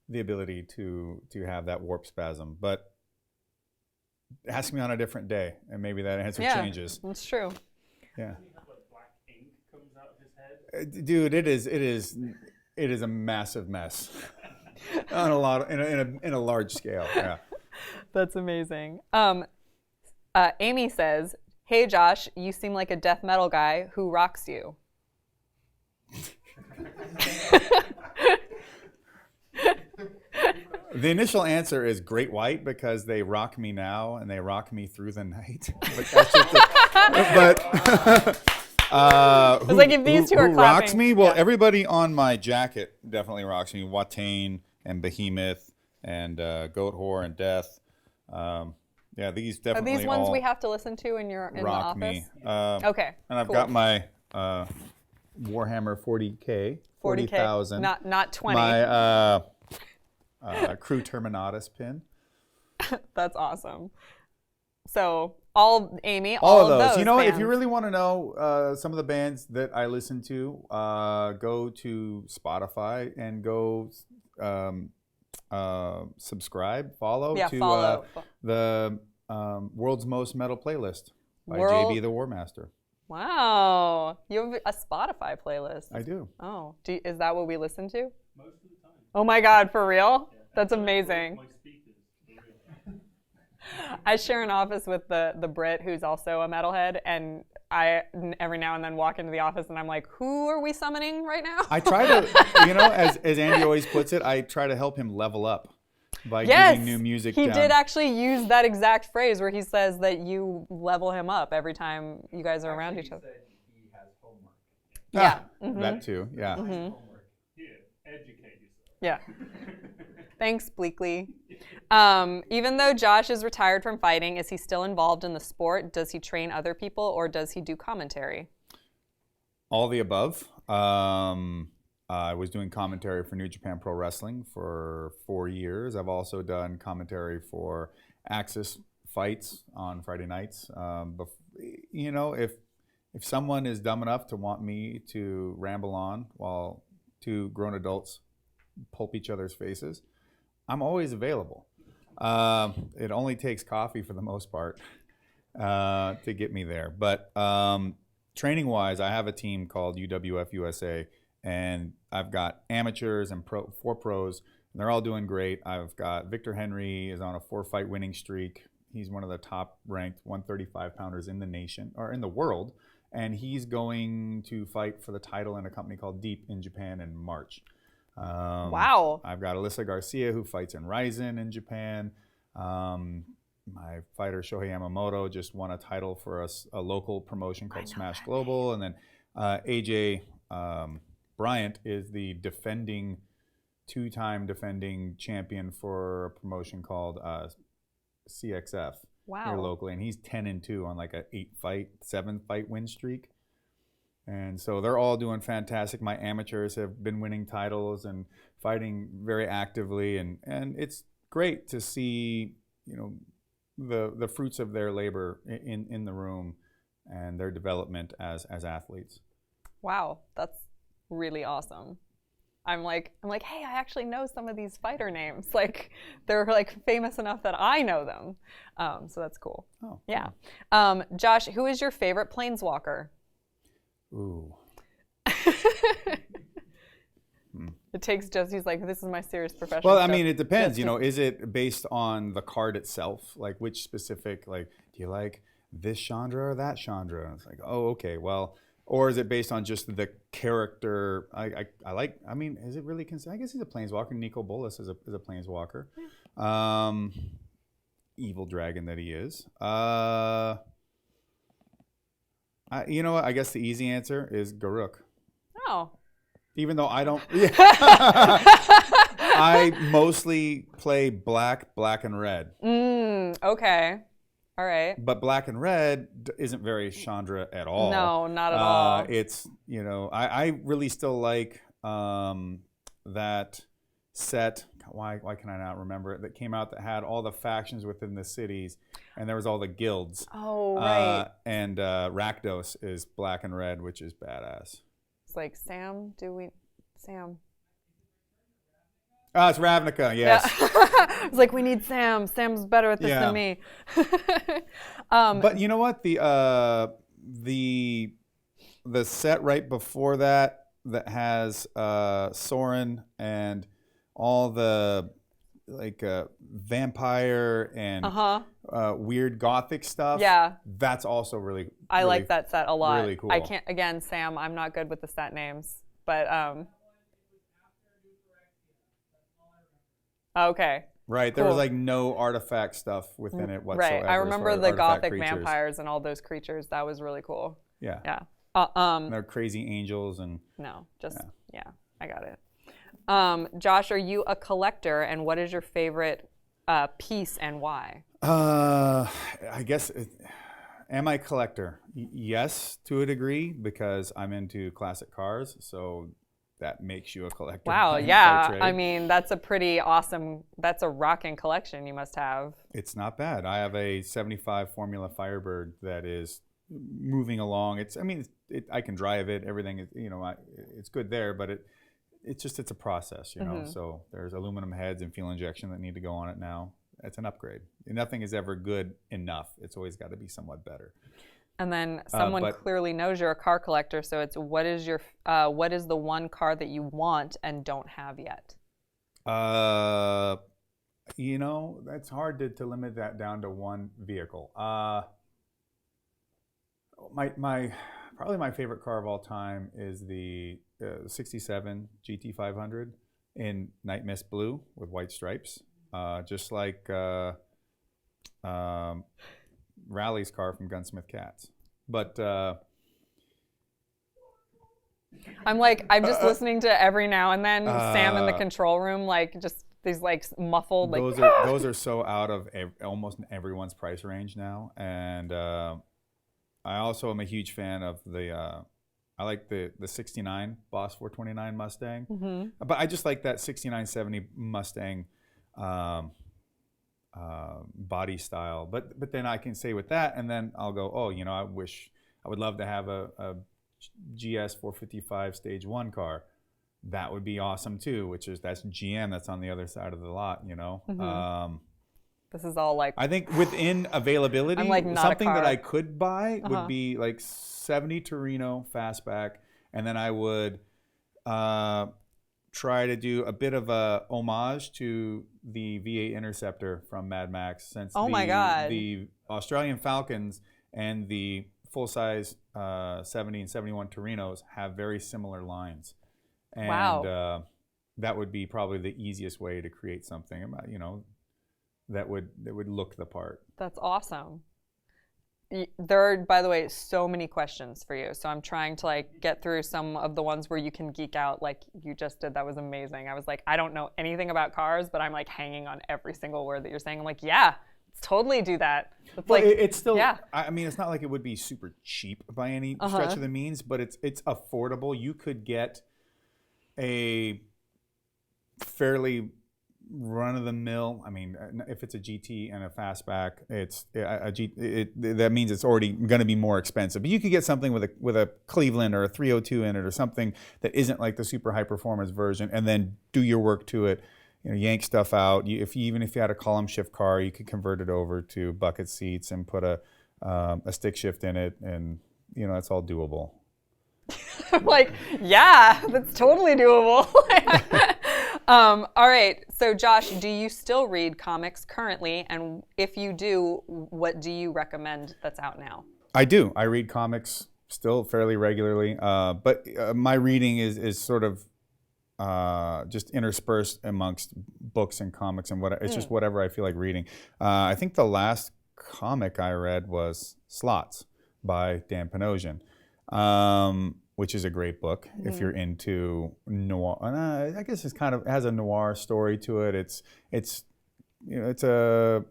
the ability to have that warp spasm, but ask me on a different day, and maybe that answer changes. That's true. Yeah. Black ink comes out of his head. Dude, it is a massive mess on a lot in a large scale. Yeah. That's amazing. Amy says, "Hey Josh, you seem like a death metal guy. Who rocks you?" The initial answer is Great White because they rock me now and they rock me through the night. But that's just It's like if these two are who rocks clapping, me? Well, yeah. everybody on my jacket definitely rocks me. Watain and Behemoth and Goat Whore and Death. Yeah, these Are definitely these ones all we have to listen to in the rock office? me. Okay. And I've cool. got my Warhammer 40K, 40,000. Not 20. My Crew Terminatus pin. That's awesome. So Amy, All of those. You know, bands. if you really want to know some of the bands that I listen to, go to Spotify and go subscribe, follow to follow. the World's Most Metal Playlist by World- JB the Warmaster. Wow, you have a Spotify playlist. I do. Oh, is that what we listen to? Most of the time. Oh my God, for real? That's amazing. My speakers. For real. I share an office with the Brit who's also a metalhead, and I every now and then walk into the office and I'm like, who are we summoning right now? I try to, as Andy always puts it, I try to help him level up by Yes, giving new music he down. did actually use that exact phrase where he says that you level him up every time you guys are around each other. He has homework. Yeah. That too, yeah. Homework. Here, educate yourself. Yeah. Thanks, Bleakley. Even though Josh is retired from fighting, is he still involved in the sport? Does he train other people, or does he do commentary? All the above. I was doing commentary for New Japan Pro Wrestling for 4 years. I've also done commentary for Axis fights on Friday nights. If someone is dumb enough to want me to ramble on while two grown adults pulp each other's faces, I'm always available. It only takes coffee for the most part to get me there. But training-wise, I have a team called UWF USA, and I've got amateurs and 4 pros, and they're all doing great. I've got Victor Henry is on a 4-fight winning streak. He's one of the top-ranked 135-pounders in the nation, or in the world, and he's going to fight for the title in a company called Deep in Japan in March. Wow. I've got Alyssa Garcia, who fights in Ryzen in Japan. my fighter Shohei Yamamoto just won a title for a local promotion called Smash Global, and then AJ Bryant is the two-time defending champion for a promotion called CXF here locally, and he's 10-2 on like a 7-fight win streak. And so they're all doing fantastic. My amateurs have been winning titles and fighting very actively, and it's great to see, you know, the fruits of their labor in the room and their development as athletes. Wow, that's really awesome. I'm like, hey, I actually know some of these fighter names. Like, they're like famous enough that I know them. So that's cool. Oh, yeah. Josh, who is your favorite planeswalker? Ooh. It takes Jesse's like, this is my serious professional Well, I stuff. mean, it depends. You know, is it based on the card itself? Like, which specific, like, do you like this Chandra or that Chandra? And it's like, oh, okay, well, or is it based on just the character? I like, I mean, is it really, I guess he's a planeswalker. Nico Bolas is a planeswalker. Evil dragon that he is. You know what? I guess the easy answer is Garruk. Oh. Even though I don't, I mostly play black, and red. Okay. All right. But black and red isn't very Chandra at all. No, not at all. It's, you know, I really still like that set. Why can I not remember it? That came out that had all the factions within the cities, and there was all the guilds. Oh, right. And Rakdos is black and red, which is badass. It's like, Sam. It's Ravnica, yes. Yeah. It's like, we need Sam. Sam's better at this than me. But you know what? The set right before that has Sorin and all the like vampire and weird gothic stuff. Yeah. That's also really I like that set a lot. Really cool. I can't, again, Sam, I'm not good with the set names, but okay. Right. There was like no artifact stuff within it whatsoever. Right. I remember the gothic creatures. Vampires and all those creatures. That was really cool. Yeah. Yeah. They're crazy angels and no, just I got it. Josh, are you a collector, and what is your favorite piece and why? I guess am I a collector? Yes, to a degree, because I'm into classic cars, so that makes you a collector. Wow, yeah. I mean, that's a pretty awesome, that's a rocking collection you must have. It's not bad. I have a 75 Formula Firebird that is moving along. I can drive it. Everything is, you know, it's good there, but it's a process, you know. So there's aluminum heads and fuel injection that need to go on it now. It's an upgrade. Nothing is ever good enough. It's always got to be somewhat better. And then someone clearly knows you're a car collector, so it's what is the one car that you want and don't have yet? You know, that's hard to limit that down to one vehicle. Probably my favorite car of all time is the 67 GT500 in Night Mist Blue with white stripes, just like Rally's car from Gunsmith Cats. But I'm just listening to every now and then Sam in the control room, like just these like muffled like. Those are so out of almost everyone's price range now, and I also am a huge fan of I like the 69 Boss 429 Mustang, but I just like that 6970 Mustang body style. But then I can say with that, and then I'll go, oh, you know, I would love to have a GS 455 Stage 1 car. That would be awesome too, that's GM, that's on the other side of the lot, you know. This is all like. I think within availability, I'm like not something a car. that I could buy would be like 70 Torino fastback, and then I would try to do a bit of a homage to the V8 Interceptor from Mad Max, since the Australian Falcons and the full-size 70 and 71 Torinos have very similar lines. And that would be probably the easiest way to create something. You know, that would look the part. That's awesome. There are, by the way, so many questions for you. So I'm trying to like get through some of the ones where you can geek out like you just did. That was amazing. I was like, I don't know anything about cars, but I'm like hanging on every single word that you're saying. I'm like, yeah, let's totally do that. It's Well, like, it's still. yeah. I mean, it's not like it would be super cheap by any stretch of the means, but it's affordable. You could get a fairly run-of-the-mill. I mean, if it's a GT and a fastback, that means it's already going to be more expensive. But you could get something with a Cleveland or a 302 in it, or something that isn't like the super high performance version, and then do your work to it. You know, yank stuff out. Even if you had a column shift car, you could convert it over to bucket seats and put a stick shift in it, and you know that's all doable. I'm like, yeah, that's totally doable. All right. So, Josh, do you still read comics currently? And if you do, what do you recommend that's out now? I do. I read comics still fairly regularly, but my reading is sort of just interspersed amongst books and comics and it's just whatever I feel like reading. I think the last comic I read was Slots by Dan Panosian. Which is a great book if you're into noir. I guess it has a noir story to it. It's a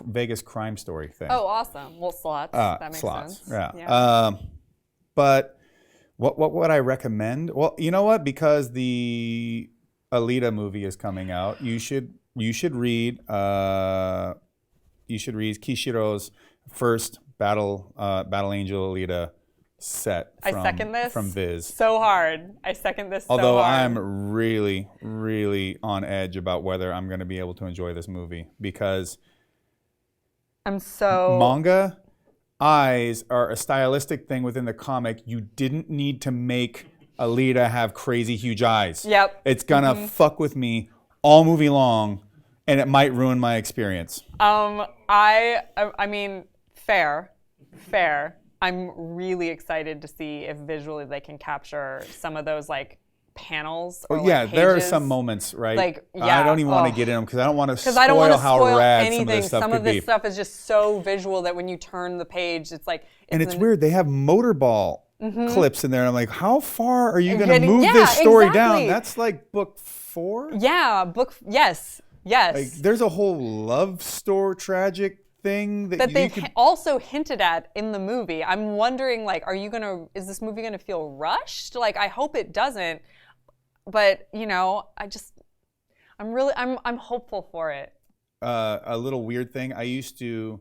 Vegas crime story thing. Oh, awesome. Well, Slots. That makes Slots, sense. yeah. But what would I recommend? Well, you know what? Because the Alita movie is coming out, you should read Kishiro's first Battle Angel Alita set from, I second this from Viz. So hard. I second this Although so hard. I'm really, really on edge about whether I'm going to be able to enjoy this movie, because manga eyes are a stylistic thing within the comic. You didn't need to make Alita have crazy huge eyes. Yep. It's gonna fuck with me all movie long, and it might ruin my experience. I mean, fair. I'm really excited to see if visually they can capture some of those like panels. Or, yeah, like, there are pages. some moments, right? Like, yeah, I don't even want to get in them because I don't want to spoil how spoil rad anything. some of this stuff Some could of this be. stuff is just so visual that when you turn the page, it's like. And it's weird. They have motorball clips in there. And I'm like, how far are you going to move yeah, this story exactly. down? That's like book 4? Yeah, yes. Like, there's a whole love story tragic thing that they've could... also hinted at in the movie. I'm wondering, like, is this movie gonna feel rushed? Like, I hope it doesn't. But, you know, I'm hopeful for it. A little weird thing. I used to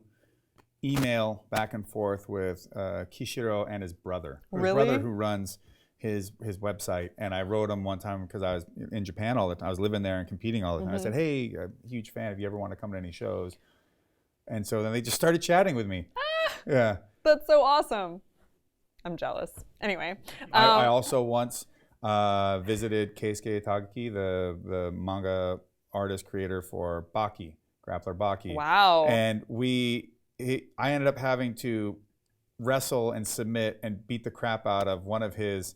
email back and forth with Kishiro and his brother. Really? His brother who runs his website. And I wrote him one time because I was in Japan all the time. I was living there and competing all the time. I said, hey, huge fan. If you ever want to come to any shows. And so then they just started chatting with me. Yeah. That's so awesome. I'm jealous. Anyway. I also once visited Keisuke Itagaki, the manga artist creator for Baki, Grappler Baki. Wow. And I ended up having to wrestle and submit and beat the crap out of one of his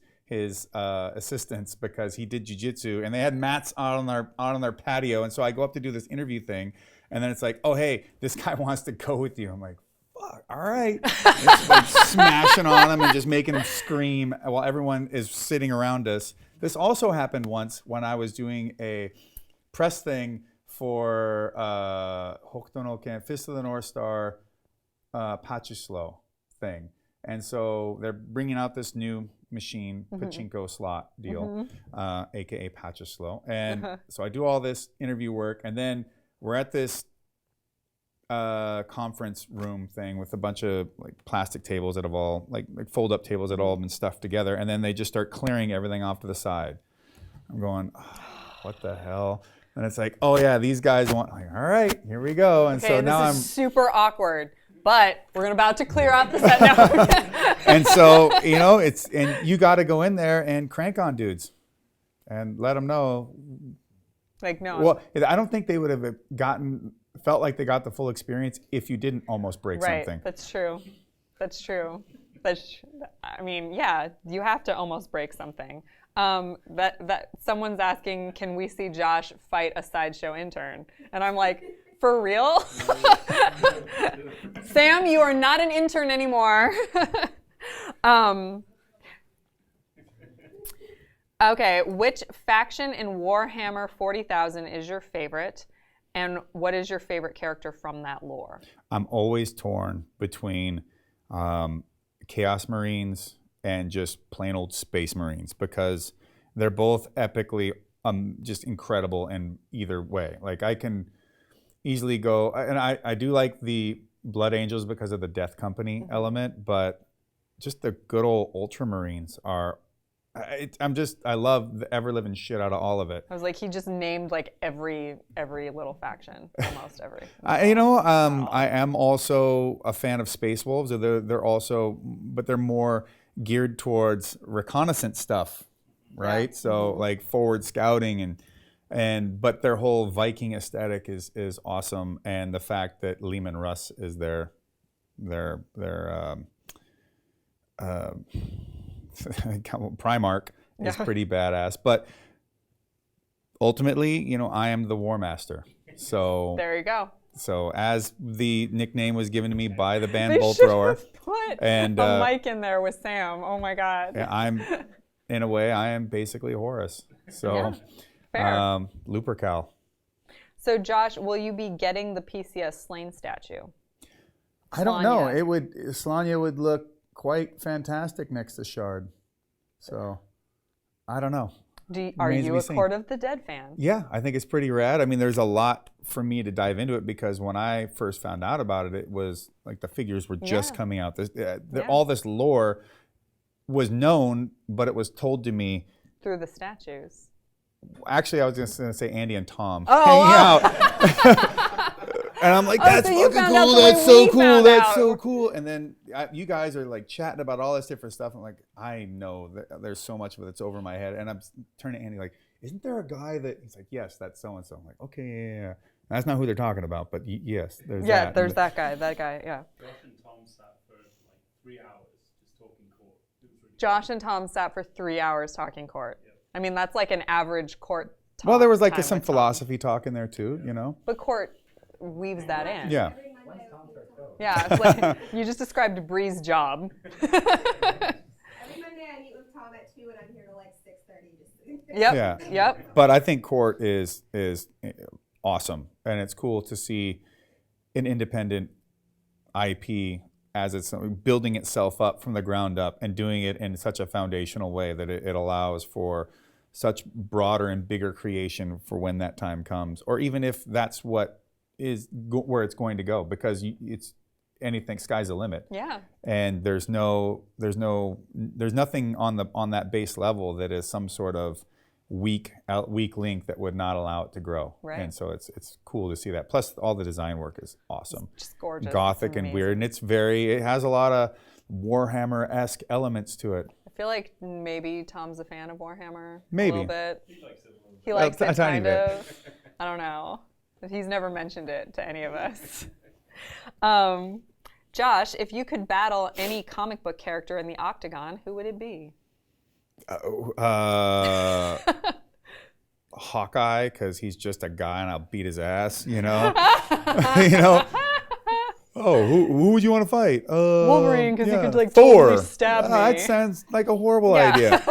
assistants because he did jiu-jitsu, and they had mats out on their patio. And so I go up to do this interview thing, and then it's like, oh, hey, this guy wants to go with you. I'm like, fuck, all right. Just like smashing on him and just making him scream while everyone is sitting around us. This also happened once when I was doing a press thing for Hokuto no Ken, Fist of the North Star, Pachislo thing. And so they're bringing out this new machine, pachinko slot deal, aka Pachislo. And so I do all this interview work, and then we're at this conference room thing with a bunch of like plastic tables that have all like fold-up tables that all have been stuffed together, and then they just start clearing everything off to the side. I'm going, oh, what the hell? And it's like, oh yeah, these guys want. Like, all right, here we go. And Okay, so now this is super awkward, but we're about to clear out the set now. And so and you got to go in there and crank on dudes, and let them know. Like, no. Well, I don't think they would have felt like they got the full experience if you didn't almost break something. That's true. I mean, yeah, you have to almost break something. That someone's asking, can we see Josh fight a Sideshow intern? And I'm like, For real? Sam, you are not an intern anymore. Okay, which faction in Warhammer 40,000 is your favorite? And what is your favorite character from that lore? I'm always torn between Chaos Marines and just plain old Space Marines because they're both epically just incredible in either way. Like I can easily go, and I do like the Blood Angels because of the Death Company element, but just the good old Ultramarines are. I love the ever living shit out of all of it. I was like, he just named like every little faction, almost every. I am also a fan of Space Wolves. They're also, but they're more geared towards reconnaissance stuff, right? Yeah. So like forward scouting but their whole Viking aesthetic is awesome, and the fact that Leman Russ is their Primarch is pretty badass. But ultimately, I am the Warmaster. So there you go. So as the nickname was given to me by the band Bolt Thrower, put and a mic in there with Sam. Oh my God. In a way, I am basically Horus. So fair. Lupercal. So Josh, will you be getting the PCS Slaine statue? I don't know. Sláine would look quite fantastic next to Shard. So, I don't know. Are you a Court of the Dead fan? Yeah, I think it's pretty rad. I mean, there's a lot for me to dive into it because when I first found out about it, it was like the figures were just coming out. All this lore was known, but it was told to me through the statues. Actually, I was just going to say Andy and Tom hanging out. And I'm like, that's fucking cool. That's so cool. That's so cool. And then you guys are like chatting about all this different stuff. I'm like, I know that there's so much of it that's over my head. And I'm turning to Andy like, isn't there a guy that, he's like, yes, that's so-and-so. I'm like, okay, yeah. That's not who they're talking about, but yes, there's that. Yeah, there's that guy, yeah. Josh and Tom sat for like 3 hours just talking court. Josh and Tom sat for 3 hours talking court. Yep. I mean, that's like an average court talk. Well, there was like some philosophy talk in there too, But court weaves that in. Yeah. Yeah, it's like you just described Bree's job. Every Monday I meet with Tom at 2 and I'm here till like 6:30. Yep. Yeah. Yep. But I think court is awesome, and it's cool to see an independent IP as it's building itself up from the ground up and doing it in such a foundational way that it allows for such broader and bigger creation for when that time comes, or even if that's what is where it's going to go, because it's anything, sky's the limit. Yeah. And there's nothing on that base level that is some sort of weak link that would not allow it to grow. Right. And so it's cool to see that. Plus all the design work is awesome. It's just gorgeous. Gothic and weird, and it has a lot of Warhammer-esque elements to it. I feel like maybe Tom's a fan of Warhammer. Maybe. A little bit. He likes it a little bit. He likes it a tiny kind of. I don't know. He's never mentioned it to any of us. Josh, if you could battle any comic book character in the Octagon, who would it be? Hawkeye, because he's just a guy and I'll beat his ass, Oh, who would you want to fight? Wolverine, because he could Thor. totally stab me. That sounds like a horrible idea.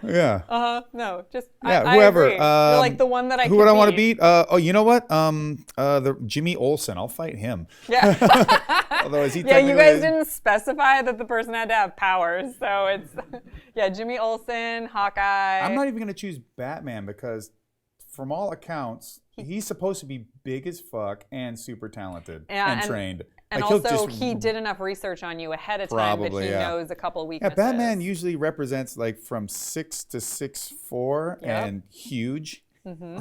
Yeah. No, just whoever. I agree. You're like the one that I. Who would I want to beat? You know what? The Jimmy Olsen. I'll fight him. Yeah. Although is he? Yeah, you guys didn't specify that the person had to have powers, so it's Jimmy Olsen, Hawkeye. I'm not even gonna choose Batman because, from all accounts, he's supposed to be big as fuck and super talented and trained. And also, he did enough research on you ahead of time that he knows a couple weaknesses. Yeah, Batman usually represents like from 6 to 6'4" and huge. Mm-hmm.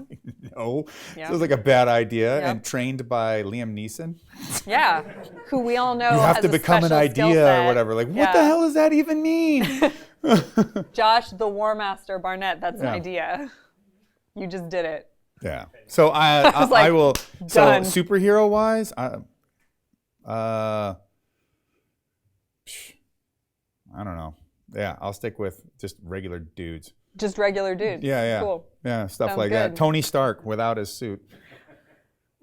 No, so it's like a bad idea. And trained by Liam Neeson. Yeah, who we all know you have has to become an idea or whatever. Like, what the hell does that even mean? Josh, the Warmaster Barnett. That's an idea. You just did it. Yeah. So I will. Done. So superhero wise, I don't know. Yeah, I'll stick with just regular dudes. Just regular dudes. Yeah. Cool. Yeah, stuff Sounds like good. that. Tony Stark without his suit.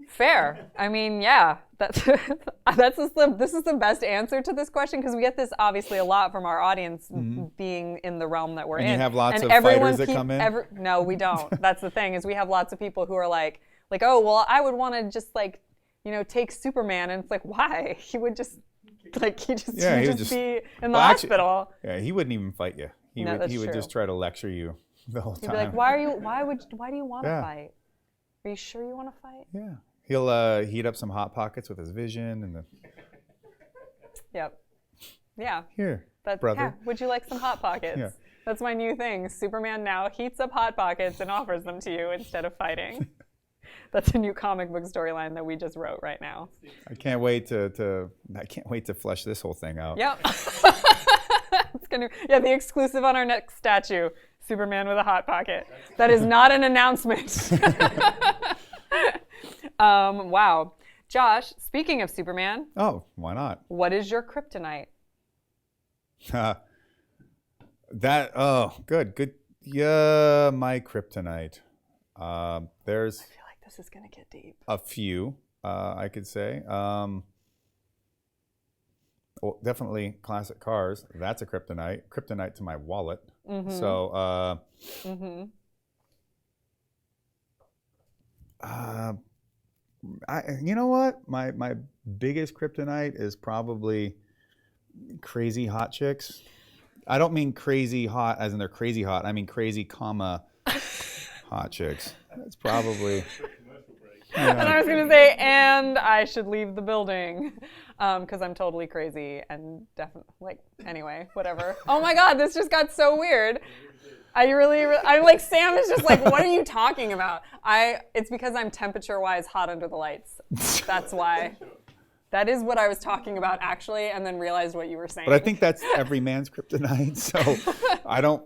Fair. I mean, yeah, this is the best answer to this question because we get this obviously a lot from our audience being in the realm that we're in. And you have lots and of everyone fighters that come in? No, we don't. That's the thing is we have lots of people who are like, oh, well, I would want to just like, take Superman, and it's like, why? He would just he'd just be in the hospital. Yeah, he wouldn't even fight you. He would just try to lecture you the whole time. He'd be like, why do you want to fight? Are you sure you want to fight? Yeah. He'll heat up some Hot Pockets with his vision and the. Yep. Yeah. Here, brother. Yeah. Would you like some Hot Pockets? Yeah. That's my new thing. Superman now heats up Hot Pockets and offers them to you instead of fighting. That's a new comic book storyline that we just wrote right now. I can't wait to flesh this whole thing out. Yep. The exclusive on our next statue, Superman with a Hot Pocket. That is not an announcement. Wow. Josh, speaking of Superman. Oh, why not? What is your kryptonite? Good. Yeah, my kryptonite. There's. I feel like this is gonna get deep. A few, I could say. Well, definitely classic cars. That's a kryptonite. Kryptonite to my wallet. Mm-hmm. So. You know what? My biggest kryptonite is probably crazy hot chicks. I don't mean crazy hot as in they're crazy hot. I mean crazy, hot chicks. That's probably. Yeah. And I was going to say, and I should leave the building because I'm totally crazy and definitely, anyway, whatever. Oh my God, this just got so weird. I'm like, Sam is just like, what are you talking about? It's because I'm temperature-wise hot under the lights. That's why. That is what I was talking about, actually, and then realized what you were saying. But I think that's every man's kryptonite, so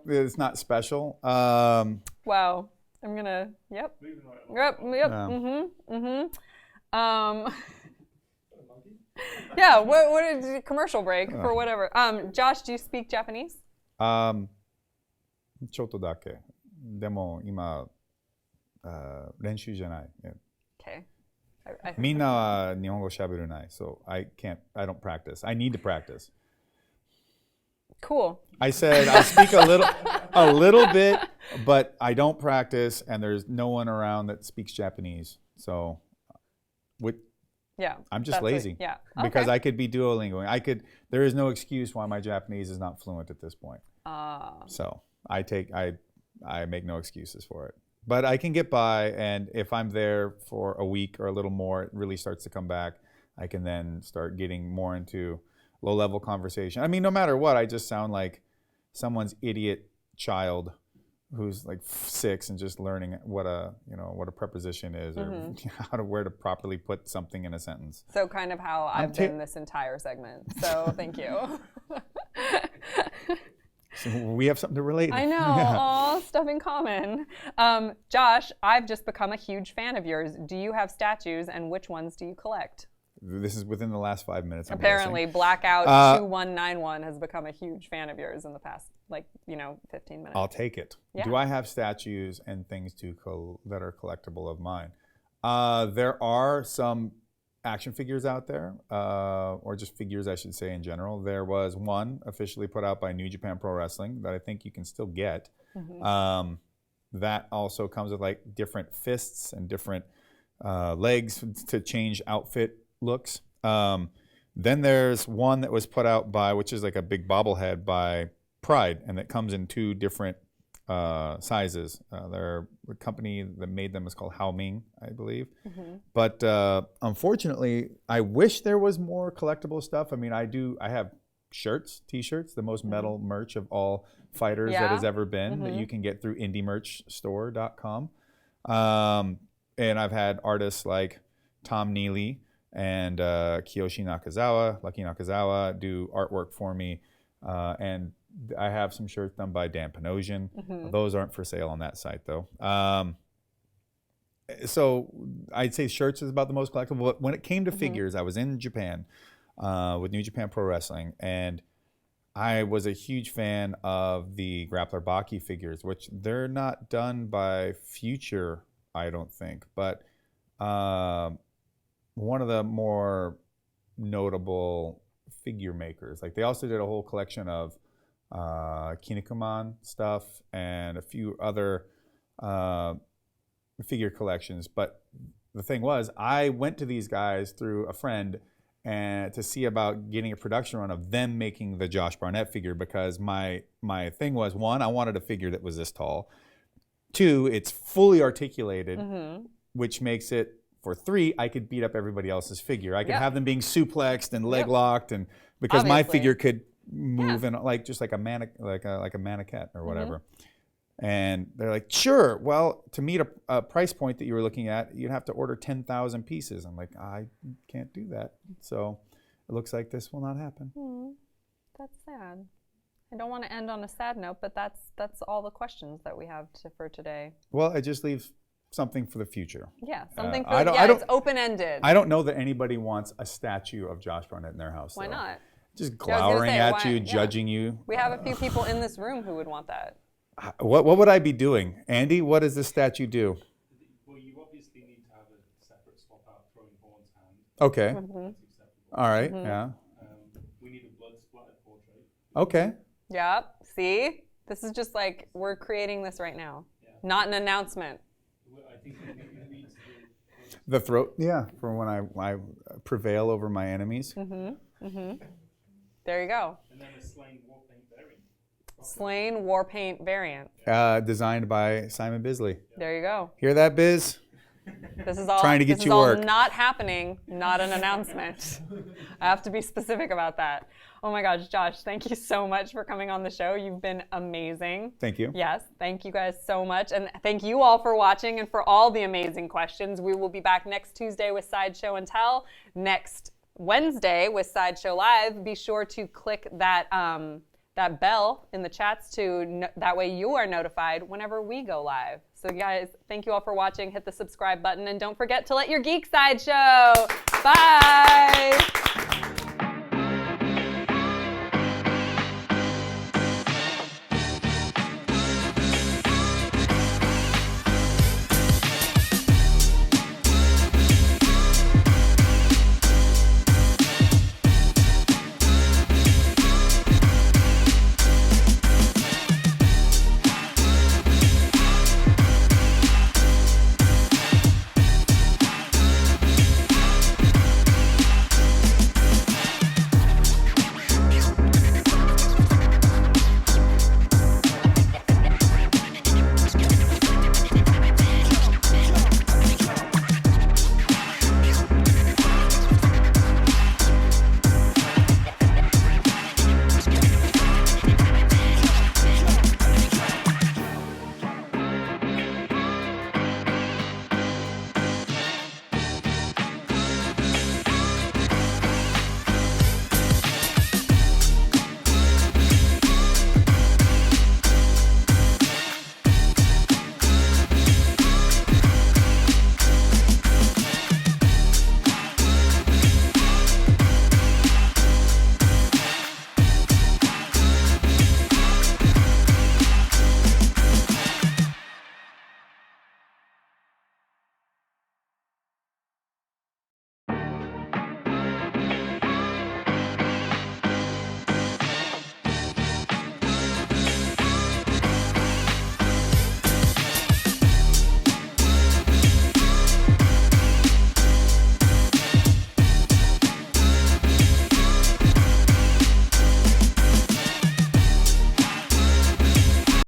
it's not special. Wow. I'm gonna, yep. Yeah, what is commercial break for whatever. Josh, do you speak Japanese? ちょっとだけ。でも今、練習じゃない。Okay. みんなは日本語喋れない。So I don't practice. I need to practice. Cool. I said I speak a little bit, but I don't practice, and there's no one around that speaks Japanese. So, I'm just lazy. Because I could be Duolingoing. There is no excuse why my Japanese is not fluent at this point. So I make no excuses for it. But I can get by, and if I'm there for a week or a little more, it really starts to come back. I can then start getting more into low-level conversation. I mean, no matter what, I just sound like someone's idiot child who's like 6 and just learning what a preposition is or where to properly put something in a sentence. So kind of how I've been this entire segment. So thank you. So we have something to relate. I know, all stuff in common. Josh, I've just become a huge fan of yours. Do you have statues, and which ones do you collect? This is within the last 5 minutes. Apparently, Blackout 2191 has become a huge fan of yours in the past, 15 minutes. I'll take it. Yeah. Do I have statues and things that are collectible of mine? There are some action figures out there, or just figures, I should say, in general. There was one officially put out by New Japan Pro Wrestling that I think you can still get. Mm-hmm. That also comes with different fists and different legs to change outfit looks. Then there's one that was put out which is like a big bobblehead by Pride, and that comes in 2 different sizes. The company that made them is called Hao Ming, I believe. Mm-hmm. But unfortunately, I wish there was more collectible stuff. I mean, I have shirts, t-shirts, the most metal merch of all fighters that has ever been, that you can get through indiemerchstore.com. And I've had artists like Tom Neely and Kiyoshi Nakazawa, Lucky Nakazawa, do artwork for me. And I have some shirts done by Dan Panosian. Mm-hmm. Those aren't for sale on that site, though. So I'd say shirts is about the most collectible. But when it came to figures, I was in Japan with New Japan Pro Wrestling, and I was a huge fan of the Grappler Baki figures, which they're not done by Future, I don't think. But one of the more notable figure makers. Like they also did a whole collection of Kinnikuman stuff and a few other figure collections. But the thing was, I went to these guys through a friend and to see about getting a production run of them making the Josh Barnett figure, because my thing was, one, I wanted a figure that was this tall. Two, it's fully articulated, which makes it, for three, I could beat up everybody else's figure. I could have them being suplexed and leg locked, and because my figure could move in like just like a mannequin or whatever. And they're like, sure. Well, to meet a price point that you were looking at, you'd have to order 10,000 pieces. I'm like, I can't do that. So it looks like this will not happen. That's sad. I don't want to end on a sad note, but that's all the questions that we have for today. Well, it just leaves something for the future. Yeah, something for it's open-ended. I don't know that anybody wants a statue of Josh Barnett in their house. Why not? Just glowering at you, judging you. We have a few people in this room who would want that. What would I be doing? Andy, what does this statue do? Well, you obviously need to have a separate swap out throwing horns hand. Okay. That's acceptable. All right, yeah. We need a blood-splattered portrait. Okay. Yeah, see? This is just like, we're creating this right now. Not an announcement. I think we need to do The throat, for when I prevail over my enemies. There you go. And then a Sláine war paint variant. Sláine war paint variant. Designed by Simon Bisley. There you go. Hear that, Biz? This is all Trying to get this you is all work. not happening, not an announcement. I have to be specific about that. Oh my gosh, Josh, thank you so much for coming on the show. You've been amazing. Thank you. Yes, thank you guys so much. And thank you all for watching and for all the amazing questions. We will be back next Tuesday with Sideshow and Tell. Next Wednesday with Sideshow Live. Be sure to click that that bell in the chats that way you are notified whenever we go live. So guys, thank you all for watching. Hit the subscribe button and don't forget to let your geek side show. Bye.